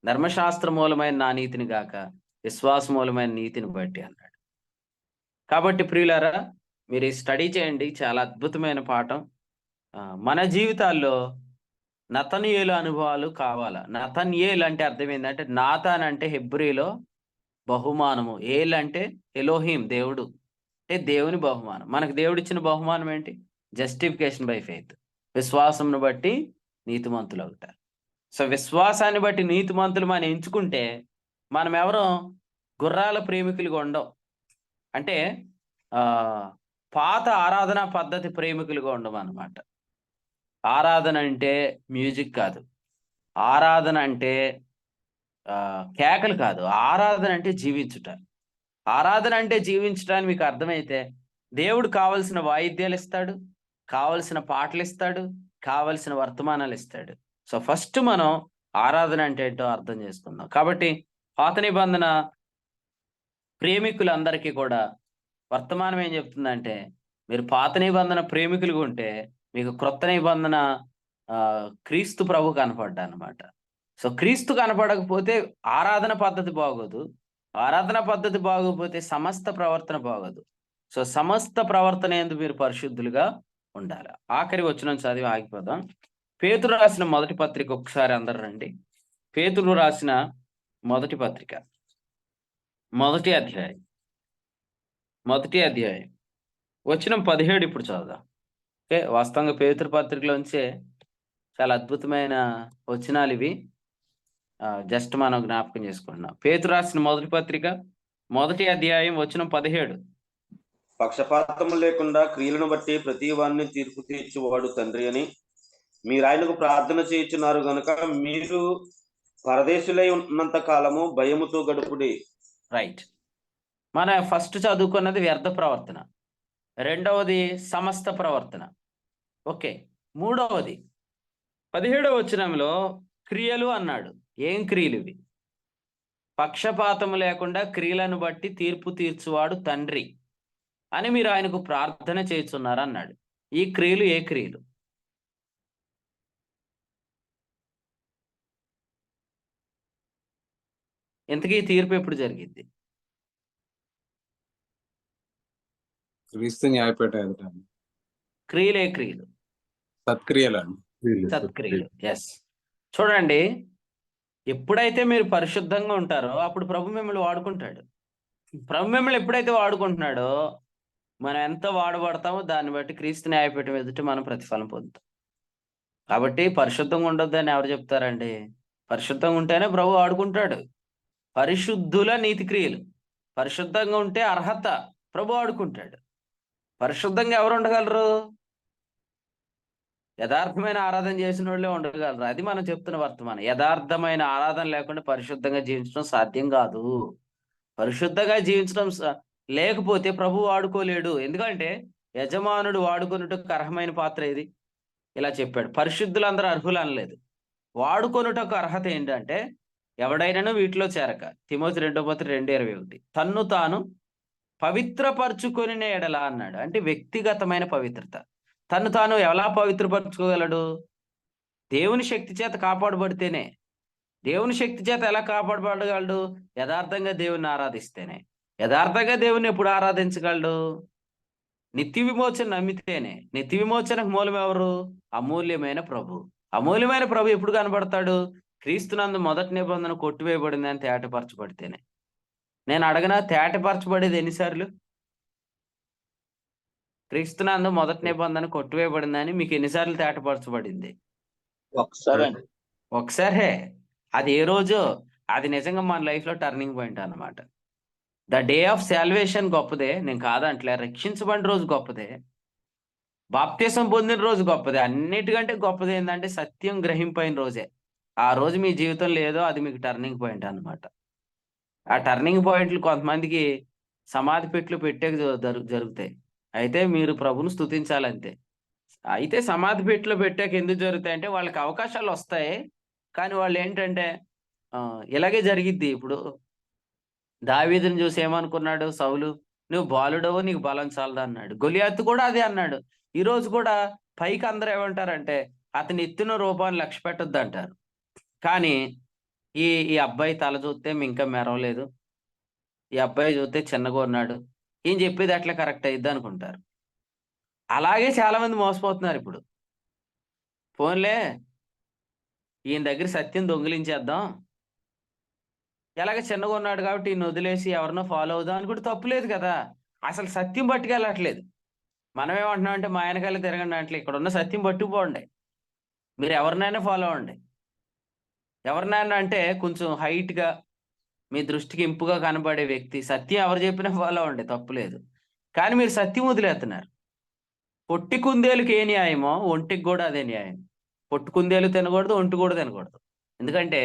ధర్మశాస్త్ర మూలమైన నా నీతిని గాక విశ్వాస మూలమైన నీతిని బట్టి అన్నాడు. కాబట్టి ప్రియులారా, మీరు స్టడీ చేయండి, చాలా అద్భుతమైన పాఠం. మన జీవితాల్లో నతనీయేలు అనుభవాలు కావాలా. నతనీయేలు అంటే అర్థం ఏంటంటే, నాతాన్ అంటే హెబ్రీలో బహుమానము, ఏల్ అంటే ఎలోహిం దేవుడు, అంటే దేవుని బహుమానం. మనకు దేవుడు ఇచ్చిన బహుమానం ఏంటి? జస్టిఫికేషన్ బై ఫెయిత్, విశ్వాసంను బట్టి నీతిమంతులు అవుతారు. సో విశ్వాసాన్ని బట్టి నీతిమంతులు మనం ఎంచుకుంటే మనం ఎవరో గుర్రాల ప్రేమికులుగా ఉండవు. అంటే పాత ఆరాధనా పద్ధతి ప్రేమికులుగా ఉండవు అన్నమాట. ఆరాధన అంటే మ్యూజిక్ కాదు, ఆరాధన అంటే కేకలు కాదు, ఆరాధన అంటే జీవించుట. ఆరాధన అంటే జీవించటానికి మీకు అర్థమైతే దేవుడు కావలసిన వాయిద్యాలు ఇస్తాడు, కావలసిన పాటలు ఇస్తాడు, కావలసిన వర్తమానాలు ఇస్తాడు. సో ఫస్ట్ మనం ఆరాధన అంటే ఏంటో అర్థం చేసుకుందాం. కాబట్టి పాత నిబంధన ప్రేమికులందరికీ కూడా వర్తమానం ఏం చెప్తుందంటే, మీరు పాత నిబంధన ప్రేమికులుగా ఉంటే మీకు క్రొత్త నిబంధన క్రీస్తు ప్రభు కనపడ్డా అనమాట. సో క్రీస్తు కనపడకపోతే ఆరాధన పద్ధతి బాగోదు, ఆరాధన పద్ధతి బాగోకపోతే సమస్త ప్రవర్తన బాగోదు. సో సమస్త ప్రవర్తన యందు మీరు పరిశుద్ధులుగా ఉండాలి. ఆఖరి వచనం చదివి ఆగిపోదాం. పేతురు రాసిన మొదటి పత్రిక ఒకసారి అందరు రండి. పేతురు రాసిన మొదటి పత్రిక మొదటి అధ్యాయం వచనం 17 ఇప్పుడు చదువుదాం. ఓకే, వాస్తవంగా పేతురు పత్రికలోంచే చాలా అద్భుతమైన వచనాలు ఇవి. జస్ట్ మనం జ్ఞాపకం చేసుకుంటున్నాం. పేతురు రాసిన మొదటి పత్రిక మొదటి అధ్యాయం వచనం 17. పక్షపాతము లేకుండా క్రియలను బట్టి ప్రతి వారిని తీర్పు తీర్చువాడు తండ్రి అని మీరు ఆయనకు ప్రార్థన చేయుచున్నారు గనుక మీరు పరదేశులై ఉన్నంత కాలము భయముతో గడుపుడి. రైట్. మన ఫస్ట్ చదువుకున్నది వ్యర్థ ప్రవర్తన, రెండవది సమస్త ప్రవర్తన. ఓకే, మూడవది 17వ వచనంలో క్రియలు అన్నాడు. ఏం క్రియలు ఇవి? పక్షపాతము లేకుండా క్రియలను బట్టి తీర్పు తీర్చువాడు తండ్రి అని మీరు ఆయనకు ప్రార్థన చేస్తున్నారు అన్నాడు. ఈ క్రియలు ఏ క్రియలు? ఇంతకీ తీర్పు ఎప్పుడు జరిగింది? క్రీస్తు న్యాయపేట ఎదుట క్రియలు ఏ క్రియలు? సత్క్రియలండి. సత్క్రియలు. ఎస్. చూడండి, ఎప్పుడైతే మీరు పరిశుద్ధంగా ఉంటారో అప్పుడు ప్రభు మిమ్మల్ని వాడుకుంటాడు. ప్రభు మిమ్మల్ని ఎప్పుడైతే వాడుకుంటున్నాడో మనం ఎంత వాడబడతామో దాన్ని బట్టి క్రీస్తు న్యాయపీఠం ఎదుట మనం ప్రతిఫలం పొందుతాం. కాబట్టి పరిశుద్ధంగా ఉండొద్దని ఎవరు చెప్తారండి? పరిశుద్ధంగా ఉంటేనే ప్రభు వాడుకుంటాడు. పరిశుద్ధుల నీతి క్రియలు, పరిశుద్ధంగా ఉంటే అర్హత, ప్రభు వాడుకుంటాడు. పరిశుద్ధంగా ఎవరు ఉండగలరు? యథార్థమైన ఆరాధన చేసిన వాళ్ళే ఉండగలరు. అది మనం చెప్తున్న వర్తమానం. యథార్థమైన ఆరాధన లేకుండా పరిశుద్ధంగా జీవించడం సాధ్యం కాదు. పరిశుద్ధంగా జీవించడం లేకపోతే ప్రభు వాడుకోలేడు. ఎందుకంటే యజమానుడు వాడుకొనుటకు అర్హమైన పాత్ర ఇది. ఇలా చెప్పాడు. పరిశుద్ధులందరూ అర్హులు అనలేదు. వాడుకొనుటకు అర్హత ఏంటంటే ఎవడైనాను వీటిలో చేరక, తిమోతి 2:2-21, తన్ను తాను పవిత్రపరచుకొని ఎడల అన్నాడు. అంటే వ్యక్తిగతమైన పవిత్రత. తను తాను ఎలా పవిత్రపరచుకోగలడు? దేవుని శక్తి చేత కాపాడబడితేనే. దేవుని శక్తి చేత ఎలా కాపాడబడగలడు? యథార్థంగా దేవుని ఆరాధిస్తేనే. యథార్థంగా దేవుని ఎప్పుడు ఆరాధించగలడు? నిత్య విమోచన నమ్మితేనే. నిత్య విమోచనకు మూలం ఎవరు? అమూల్యమైన ప్రభు. అమూల్యమైన ప్రభు ఎప్పుడు కనబడతాడు? క్రీస్తునందు మొదటి నిబంధన కొట్టివేయబడింది అని తేటపరచబడితేనే. నేను అడగనా, తేటపరచబడేది ఎన్నిసార్లు? క్రీస్తునందు మొదటి నిబంధన కొట్టివేయబడిందని మీకు ఎన్నిసార్లు తేటపరచబడింది? ఒకసారే. అది ఏ రోజు? అది నిజంగా మన లైఫ్ లో టర్నింగ్ పాయింట్ అన్నమాట. ద డే ఆఫ్ సాల్వేషన్ గొప్పదే, నేను కాదంటలే. రక్షించబడిన రోజు గొప్పదే, బాప్తిసం పొందిన రోజు గొప్పదే. అన్నిటికంటే గొప్పది ఏంటంటే సత్యం గ్రహింపైన రోజే. ఆ రోజు మీ జీవితంలో ఏదో అది మీకు టర్నింగ్ పాయింట్ అన్నమాట. ఆ టర్నింగ్ పాయింట్లు కొంతమందికి సమాధి పెట్లు పెట్టే జరుగుతాయి. అయితే మీరు ప్రభును స్తుతించాలంతే. అయితే సమాధి పెట్టులో పెట్టాక ఎందుకు జరుగుతాయి అంటే వాళ్ళకి అవకాశాలు వస్తాయి, కానీ వాళ్ళు ఏంటంటే ఇలాగే జరిగిద్ది. ఇప్పుడు దావీదుని చూసి ఏమనుకున్నాడు సౌలు? నువ్వు బాలుడవు, నీకు బలం చాలదు అన్నాడు. గొలియాతు కూడా అదే అన్నాడు. ఈ రోజు కూడా పైకి అందరూ ఏమంటారంటే అతని ఎత్తున రూపాన్ని లక్ష్య పెట్టొద్దు అంటారు. కానీ ఈ అబ్బాయి తల చూస్తే ఇంకా మెరవలేదు, ఈ అబ్బాయి చూస్తే చిన్నగా ఉన్నాడు, ఏం చెప్పేది అట్లా కరెక్ట్ అయ్యిద్ది అనుకుంటారు. అలాగే చాలా మంది మోసపోతున్నారు ఇప్పుడు. ఫోన్లే ఈయన దగ్గర సత్యం దొంగిలించేద్దాం, ఎలాగ చిన్నగా ఉన్నాడు కాబట్టి ఈయన వదిలేసి ఎవరినో ఫాలో అవుదాం అని కూడా తప్పులేదు కదా. అసలు సత్యం పట్టుకెళ్ళట్లేదు. మనం ఏమంటున్నాం అంటే మా ఆయనకాయలు తిరగండి అంటే, ఇక్కడ ఉన్న సత్యం పట్టుకుపోండి. మీరు ఎవరినైనా ఫాలో అవ్వండి. ఎవరినైనా అంటే కొంచెం హైట్గా మీ దృష్టికి ఇంపుగా కనబడే వ్యక్తి, సత్యం ఎవరు చెప్పినా ఫాలో అవ్వండి, తప్పులేదు. కానీ మీరు సత్యం వదిలేస్తున్నారు. పొట్టి కుందేలుకి ఏ న్యాయమో ఒంటికి కూడా అదే న్యాయం. పొట్టు కుందేలు తినకూడదు, ఒంటి కూడా తినకూడదు. ఎందుకంటే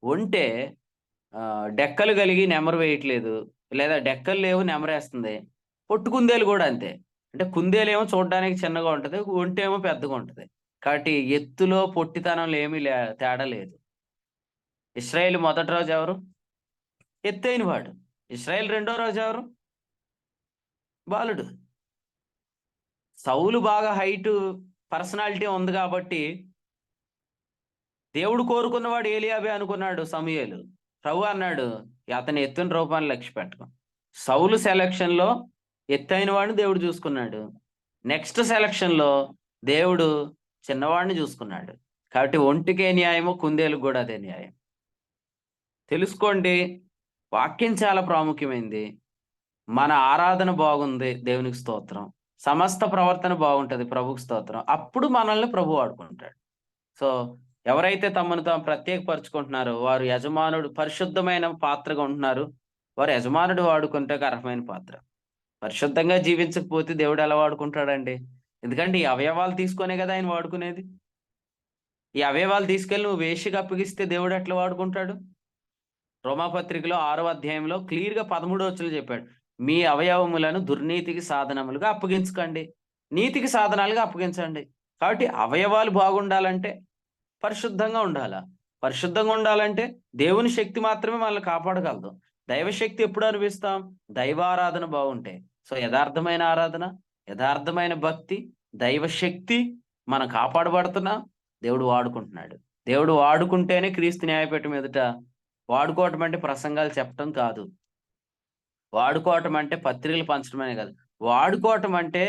ఒంటే డెక్కలు కలిగి నెమరు వేయట్లేదు, లేదా డెక్కలు లేవు నెమరేస్తుంది. పొట్టు కుందేలు కూడా అంతే. అంటే కుందేలు ఏమో చూడడానికి చిన్నగా ఉంటుంది, ఒంటేమో పెద్దగా ఉంటుంది. కాబట్టి ఎత్తులో పొట్టితనంలో ఏమీ తేడా లేదు. ఇశ్రాయేలు మొదటి రోజు ఎవరు? ఎత్తైన వాడు. ఇశ్రాయేల్ రెండో రోజు ఎవరు? బాలుడు. సౌలు బాగా హైట్ పర్సనాలిటీ ఉంది కాబట్టి దేవుడు కోరుకున్నవాడు ఏలియాబే అనుకున్నాడు సమూయేలు. ప్రభు అన్నాడు అతని ఎత్తున రూపాన్ని లక్ష్య పెట్టుకో. సౌలు సెలక్షన్ లో ఎత్తైన వాడిని దేవుడు చూసుకున్నాడు, నెక్స్ట్ సెలక్షన్ లో దేవుడు చిన్నవాడిని చూసుకున్నాడు. కాబట్టి ఒంటికే న్యాయము, కుందేలకు కూడా అదే న్యాయం. తెలుసుకోండి, వాక్యం చాలా ప్రాముఖ్యమైంది. మన ఆరాధన బాగుంది, దేవునికి స్తోత్రం. సమస్త ప్రవర్తన బాగుంటది, ప్రభుకి స్తోత్రం. అప్పుడు మనల్ని ప్రభు వాడుకుంటాడు. సో ఎవరైతే తమను తాము ప్రత్యేకపరుచుకుంటున్నారో వారు యజమానుడు పరిశుద్ధమైన పాత్రగా ఉంటున్నారు. వారు యజమానుడు వాడుకుంటే అర్హమైన పాత్ర. పరిశుద్ధంగా జీవించకపోతే దేవుడు ఎలా వాడుకుంటాడండి? ఎందుకంటే ఈ అవయవాలు తీసుకొనే కదా ఆయన వాడుకునేది. ఈ అవయవాలు తీసుకెళ్ళి నువ్వు వేషికి అప్పగిస్తే దేవుడు ఎట్లా వాడుకుంటాడు? రోమాపత్రికలో 6వ అధ్యాయంలో క్లియర్ గా 13వ వచనంలో చెప్పాడు, మీ అవయవములను దుర్నీతికి సాధనములుగా అప్పగించకండి, నీతికి సాధనాలుగా అప్పగించండి. కాబట్టి అవయవాలు బాగుండాలంటే పరిశుద్ధంగా ఉండాలా. పరిశుద్ధంగా ఉండాలంటే దేవుని శక్తి మాత్రమే మనల్ని కాపాడగలదు. దైవశక్తి ఎప్పుడు అనిపిస్తాం? దైవారాధన బాగుంటే. సో యథార్థమైన ఆరాధన, యథార్థమైన భక్తి, దైవశక్తి మనం కాపాడబడుతున్నాం. దేవుడు వాడుకుంటున్నాడు. దేవుడు వాడుకుంటేనే క్రీస్తు న్యాయపీఠం ఎదుట వాడుకోవటం అంటే ప్రసంగాలు చెప్పటం కాదు. వాడుకోవటం అంటే పత్రికలు పంచడమే కాదు. వాడుకోవటం అంటే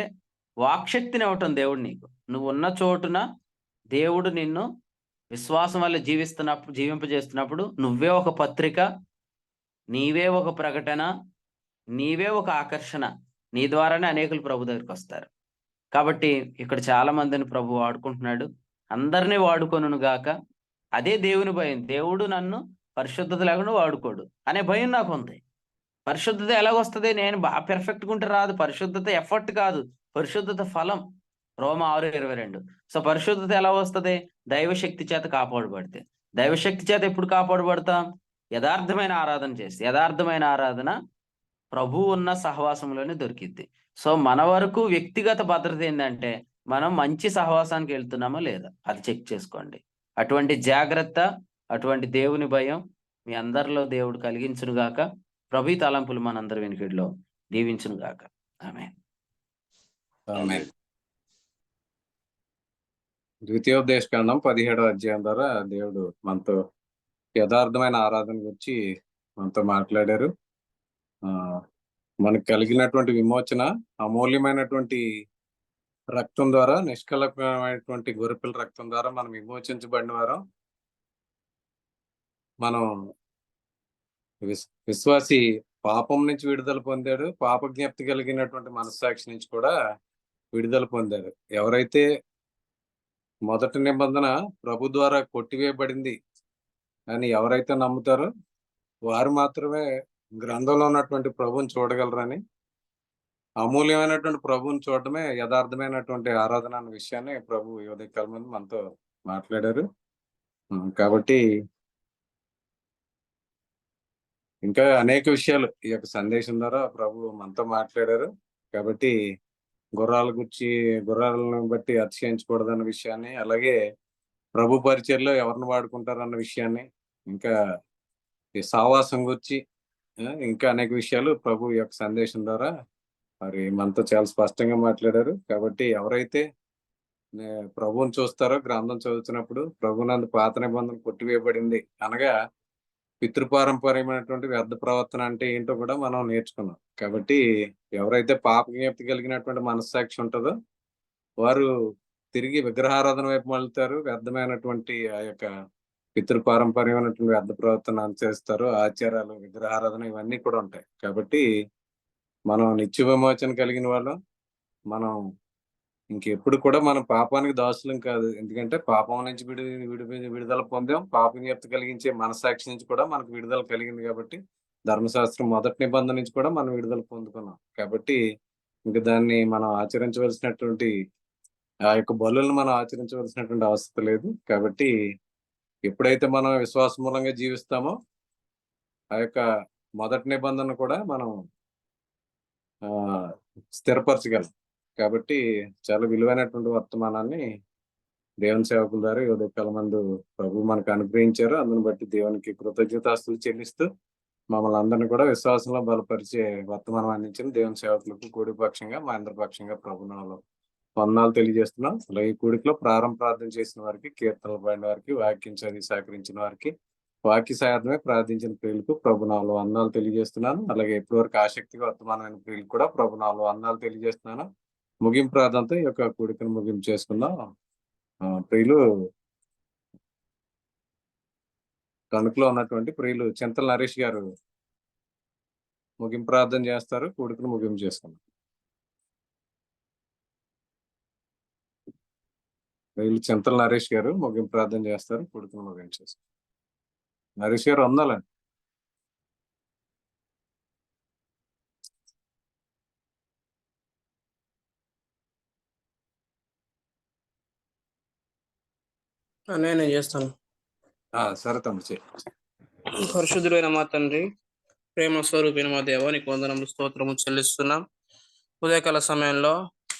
వాక్శక్తిని ఇవ్వటం దేవుడు నీకు. నువ్వు ఉన్న చోటున దేవుడు నిన్ను విశ్వాసం వల్ల జీవింపజేస్తున్నప్పుడు నువ్వే ఒక పత్రిక, నీవే ఒక ప్రకటన, నీవే ఒక ఆకర్షణ. నీ ద్వారానే అనేకులు ప్రభు దగ్గరికి వస్తారు. కాబట్టి ఇక్కడ చాలా మందిని ప్రభు వాడుకుంటున్నాడు. అందరినీ వాడుకొనును గాక. అదే దేవుని భయం. దేవుడు నన్ను పరిశుద్ధత లేకుండా వాడుకోడు అనే భయం నాకు ఉంది. పరిశుద్ధత ఎలాగొస్తుంది? నేను బాగా పెర్ఫెక్ట్గా ఉంటే రాదు. పరిశుద్ధత ఎఫర్ట్ కాదు, పరిశుద్ధత ఫలం. రోమా 6:22. సో పరిశుద్ధత ఎలా వస్తుంది? దైవశక్తి చేత కాపాడబడితే. దైవశక్తి చేత ఎప్పుడు కాపాడబడతాం? యథార్థమైన ఆరాధన చేసి. యథార్థమైన ఆరాధన ప్రభు ఉన్న సహవాసంలోనే దొరికిద్ది. సో మన వరకు వ్యక్తిగత భద్రత ఏంటంటే మనం మంచి సహవాసానికి వెళ్తున్నామో లేదా అది చెక్ చేసుకోండి. అటువంటి జాగ్రత్త, అటువంటి దేవుని భయం మీ అందరిలో దేవుడు కలిగించును గాక. ప్రభు తలంపులు మనందరి వెనుకడిలో దీవించును గాక. ఆమేన్. ఆమేన్. ద్వితీయోపదేశకాండం 17వ అధ్యాయం ద్వారా దేవుడు మనతో యథార్థమైన ఆరాధన గురించి మనతో మాట్లాడారు. మనకు కలిగినటువంటి విమోచన అమూల్యమైనటువంటి రక్తం ద్వారా, నిష్కలమైనటువంటి గొర్రెపిల్ల రక్తం ద్వారా మనం విమోచించబడిన వారు. మనం విశ్వాసి పాపం నుంచి విడుదల పొందాడు. పాప జ్ఞప్తి కలిగినటువంటి మనస్సాక్షి నుంచి కూడా విడుదల పొందాడు. ఎవరైతే మొదటి నిబంధన ప్రభు ద్వారా కొట్టివేయబడింది అని ఎవరైతే నమ్ముతారో వారు మాత్రమే గ్రంథంలో ఉన్నటువంటి ప్రభువుని చూడగలరని, అమూల్యమైనటువంటి ప్రభువుని చూడటమే యథార్థమైనటువంటి ఆరాధన అన్న విషయాన్ని ప్రభు ఈ ఉదయకాలం మంది మనతో మాట్లాడారు. కాబట్టి ఇంకా అనేక విషయాలు ఈ యొక్క సందేశం ద్వారా ప్రభు మనతో మాట్లాడారు. కాబట్టి గుర్రాలను బట్టి అతిశయించకూడదన్న విషయాన్ని, అలాగే ప్రభు పరిచర్లో ఎవరిని వాడుకుంటారన్న విషయాన్ని, ఇంకా ఈ సావాసం గురించి ఇంకా అనేక విషయాలు ప్రభు యొక్క సందేశం ద్వారా మరి మనతో చాలా స్పష్టంగా మాట్లాడారు. కాబట్టి ఎవరైతే ప్రభువుని చూస్తారో గ్రంథం చదువుతున్నప్పుడు ప్రభునందు పాత నిబంధన కొట్టివేయబడింది అనగా పితృపారంపర్యమైనటువంటి వ్యర్థ ప్రవర్తన అంటే ఏంటో కూడా మనం నేర్చుకున్నాం. కాబట్టి ఎవరైతే పాప జ్ఞప్తి కలిగినటువంటి మనస్సాక్షి ఉంటుందో వారు తిరిగి విగ్రహారాధన వైపు మళ్ళుతారు. వ్యర్థమైనటువంటి ఆ యొక్క పితృపారంపర్యమైనటువంటి వ్యర్థ ప్రవర్తన అనుసరిస్తారు. ఆచారాలు, విగ్రహారాధన ఇవన్నీ కూడా ఉంటాయి. కాబట్టి మనం నిత్య విమోచన కలిగిన వాళ్ళం. మనం ఇంకెప్పుడు కూడా మనం పాపానికి దాసులం కాదు. ఎందుకంటే పాపం నుంచి విడుదల పొందాం. పాప జ్ఞప్తి కలిగించే మనస్సాక్షి నుంచి కూడా మనకు విడుదల కలిగింది. కాబట్టి ధర్మశాస్త్రం మొదటి నిబంధన నుంచి కూడా మనం విడుదల పొందుకున్నాం. కాబట్టి ఇంకా దాన్ని మనం ఆచరించవలసినటువంటి ఆ యొక్క బలులను మనం ఆచరించవలసినటువంటి అవసరం లేదు. కాబట్టి ఎప్పుడైతే మనం విశ్వాస మూలంగా జీవిస్తామో ఆ యొక్క మొదటి నిబంధన కూడా మనం స్థిరపరచగలం. కాబట్టి చాలా విలువైనటువంటి వర్తమానాన్ని దేవుని సేవకుల ద్వారా ఈ ఉదయకాలం మందు ప్రభు మనకు అనుగ్రహించారు. అందుని బట్టి దేవునికి కృతజ్ఞతాస్తులు చెల్లిస్తూ మమ్మల్ని అందరినీ కూడా విశ్వాసంలో బలపరిచే వర్తమానం అందించిన దేవుని సేవకులకు కూడి పక్షంగా మా అందరి పక్షంగా ప్రభునాలో వందనాలు తెలియజేస్తున్నాం. అలాగే ఈ కూడికలో ప్రార్థన చేసిన వారికి, కీర్తనలు పాడిన వారికి, వాక్యం చదివి సహకరించిన వారికి, వాక్య సాయార్థమే ప్రార్థించిన ప్రియులకు ప్రభునాలో వందనాలు తెలియజేస్తున్నాను. అలాగే ఇప్పటి వరకు ఆసక్తిగా వర్తమానమైన ప్రియులకు కూడా ప్రభునాలో వందనాలు తెలియజేస్తున్నాను. ముగింపు ప్రార్థనతో ఈ యొక్క కూడికను ముగింపు చేసుకుందాం. ప్రియులు తణుకులో ఉన్నటువంటి ప్రియులు చింతల నరేష్ గారు ముగింపు ప్రార్థన చేస్తారు. కూడికను ముగింపు చేసుకుందాం. ప్రియులు చింతల నరేష్ గారు ముగింపు ప్రార్థన చేస్తారు. కూడికను ముగింపు చేసుకుందాం. నరేష్ గారు వందాలండి. నేను చేస్తాను. సరే తమ్ముడు. పరిశుద్ధులైన మా తండ్రి, ప్రేమ స్వరూపైన మా దేవ, నీకు వందనములు స్తోత్రము చెల్లిస్తున్నాం. ఉదయకాల సమయంలో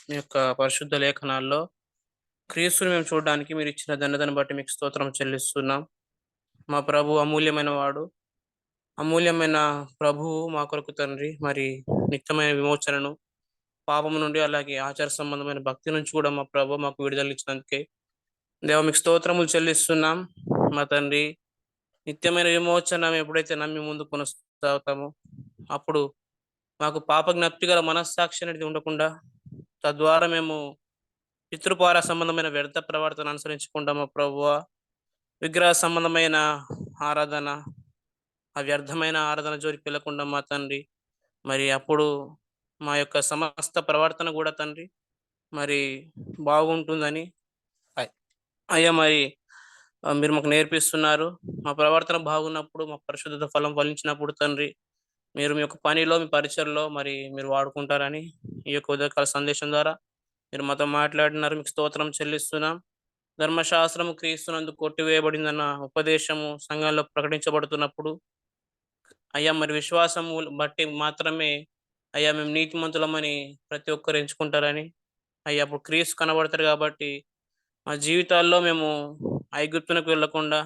మీ యొక్క పరిశుద్ధ లేఖనాల్లో క్రీస్తుని మేము చూడడానికి మీరు ఇచ్చిన దండతను బట్టి మీకు స్తోత్రం చెల్లిస్తున్నాం. మా ప్రభు అమూల్యమైన వాడు, అమూల్యమైన ప్రభువు మా కొరకు తండ్రి, మరి నిత్యమైన విమోచనను పాపము నుండి అలాగే ఆచార సంబంధమైన భక్తి నుంచి కూడా మా ప్రభు మాకు విడుదల ఇచ్చినందుకే దేవ మీకు స్తోత్రములు చెల్లిస్తున్నాం. మా తండ్రి, నిత్యమైన విమోచన ఎప్పుడైతే నమ్మి ముందు కొనసాగుతామో అప్పుడు మాకు పాప జ్ఞప్తి గల మనస్సాక్షి అనేది ఉండకుండా, తద్వారా మేము పితృపార సంబంధమైన వ్యర్థ ప్రవర్తన అనుసరించకుండా మా ప్రభువా విగ్రహ సంబంధమైన ఆరాధన, ఆ వ్యర్థమైన ఆరాధన జోలికి వెళ్ళకుండా మా తండ్రి, మరి అప్పుడు మా యొక్క సమస్త ప్రవర్తన కూడా తండ్రి మరి బాగుంటుందని అయ్యా మరి మీరు మాకు నేర్పిస్తున్నారు. మా ప్రవర్తన బాగున్నప్పుడు, మా పరిశుద్ధత ఫలం ఫలించినప్పుడు తండ్రి మీరు మీ యొక్క పనిలో, మీ పరిచయలో మరి మీరు వాడుకుంటారని ఈ యొక్క ఉదయకాల సందేశం ద్వారా మీరు మాతో మాట్లాడినారు. మీకు స్తోత్రం చెల్లిస్తున్నాం. ధర్మశాస్త్రము క్రీస్తునందుకు కొట్టివేయబడిందన్న ఉపదేశము సంఘంలో ప్రకటించబడుతున్నప్పుడు అయ్యా మరి విశ్వాసము బట్టి మాత్రమే అయ్యా మేము నీతిమంతులమని ప్రతి ఒక్కరు ఎంచుకుంటారని అయ్యా అప్పుడు క్రీస్తు కనబడతారు. కాబట్టి మా జీవితాల్లో మేము ఐగుప్తునకు వెళ్లకుండా,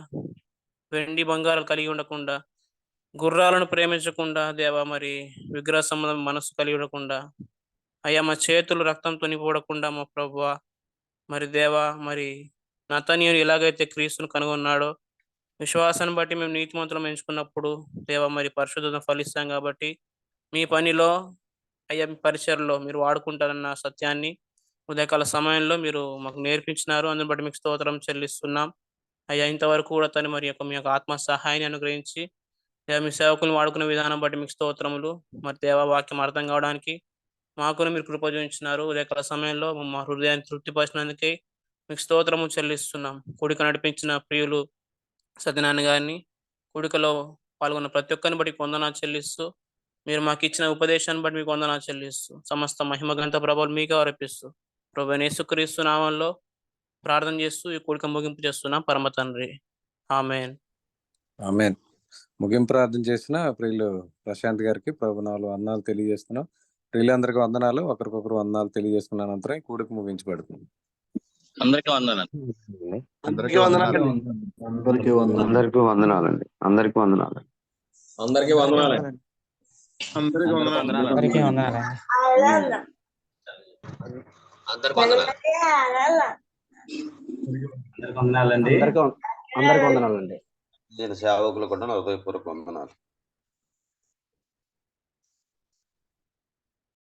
వెండి బంగారాలు కలిగి ఉండకుండా, గుర్రాలను ప్రేమించకుండా దేవా మరి విగ్రహ సంబంధం మనసు కలిగి ఉండకుండా, అయ్యా మా చేతులు రక్తంతో నింపబడకుండా మా ప్రభువా మరి దేవా మరి నతనీయుడు ఎలాగైతే క్రీస్తును కనుగొన్నాడో విశ్వాసాన్ని బట్టి మేము నీతిమంతులం ఎంచుకున్నప్పుడు దేవా మరి పరిశుద్ధత ఫలిస్తాం. కాబట్టి మీ పనిలో అయ్యా మీ పరిచయలో మీరు వాడుకుంటారన్న సత్యాన్ని ఉదయకాల సమయంలో మీరు మాకు నేర్పించినారు. అందుని బట్టి మీకు స్తోత్రం చెల్లిస్తున్నాం. అయ్యా ఇంతవరకు కూడా తను మరి యొక్క మీ యొక్క ఆత్మ సహాయాన్ని అనుగ్రహించి మీ సేవకులను వాడుకునే విధానం బట్టి మీకు స్తోత్రములు. మరి దేవా వాక్యం అర్థం కావడానికి మాకు మీరు కృప చూపించినారు. ఉదయకాల సమయంలో మా హృదయాన్ని తృప్తిపరిచినందుకే మీకు స్తోత్రము చెల్లిస్తున్నాం. కూడిక నడిపించిన ప్రియులు సత్యనారాయణ గారిని, కూడికలో పాల్గొన్న ప్రతి ఒక్కరిని బట్టి వందనాలు చెల్లిస్తూ, మీరు మాకు ఇచ్చిన ఉపదేశాన్ని బట్టి మీకు వందనాలు చెల్లిస్తూ, సమస్త మహిమ గ్రంథ ప్రభావాలు మీకే అర్పిస్తూ ప్రభువైన యేసుక్రీస్తు నామంలో ప్రార్థన చేస్తూ ఈ కూడిక ముగింపు చేస్తున్నాం పరమ తండ్రి. ఆమేన్. ఆమేన్. ముగింపు ప్రార్థన చేసిన ప్రియులు ప్రశాంత్ గారికి ప్రభునాలు వందనాలు తెలియజేస్తున్నాం. ప్రియులందరికీ వందనాలు. ఒకరికొకరు వందనాలు తెలియజేసుకున్న అనంతరం ఈ కూడిక ముగించబడుతుంది. అందరికీ వందనాలు. అందరికీ వందనాలండి. అందరికీ వందనాలండి. అందరికీ వందనాలు. అందరికీ వందనాలండి. అందరికీ వందనాలు. అందరికీ వందనాలండి. అందరికీ వందనాలు. అందరికీ వందనాలండి. నేను సేవకులు కూడా హృదయపూర్వక వందనాలు.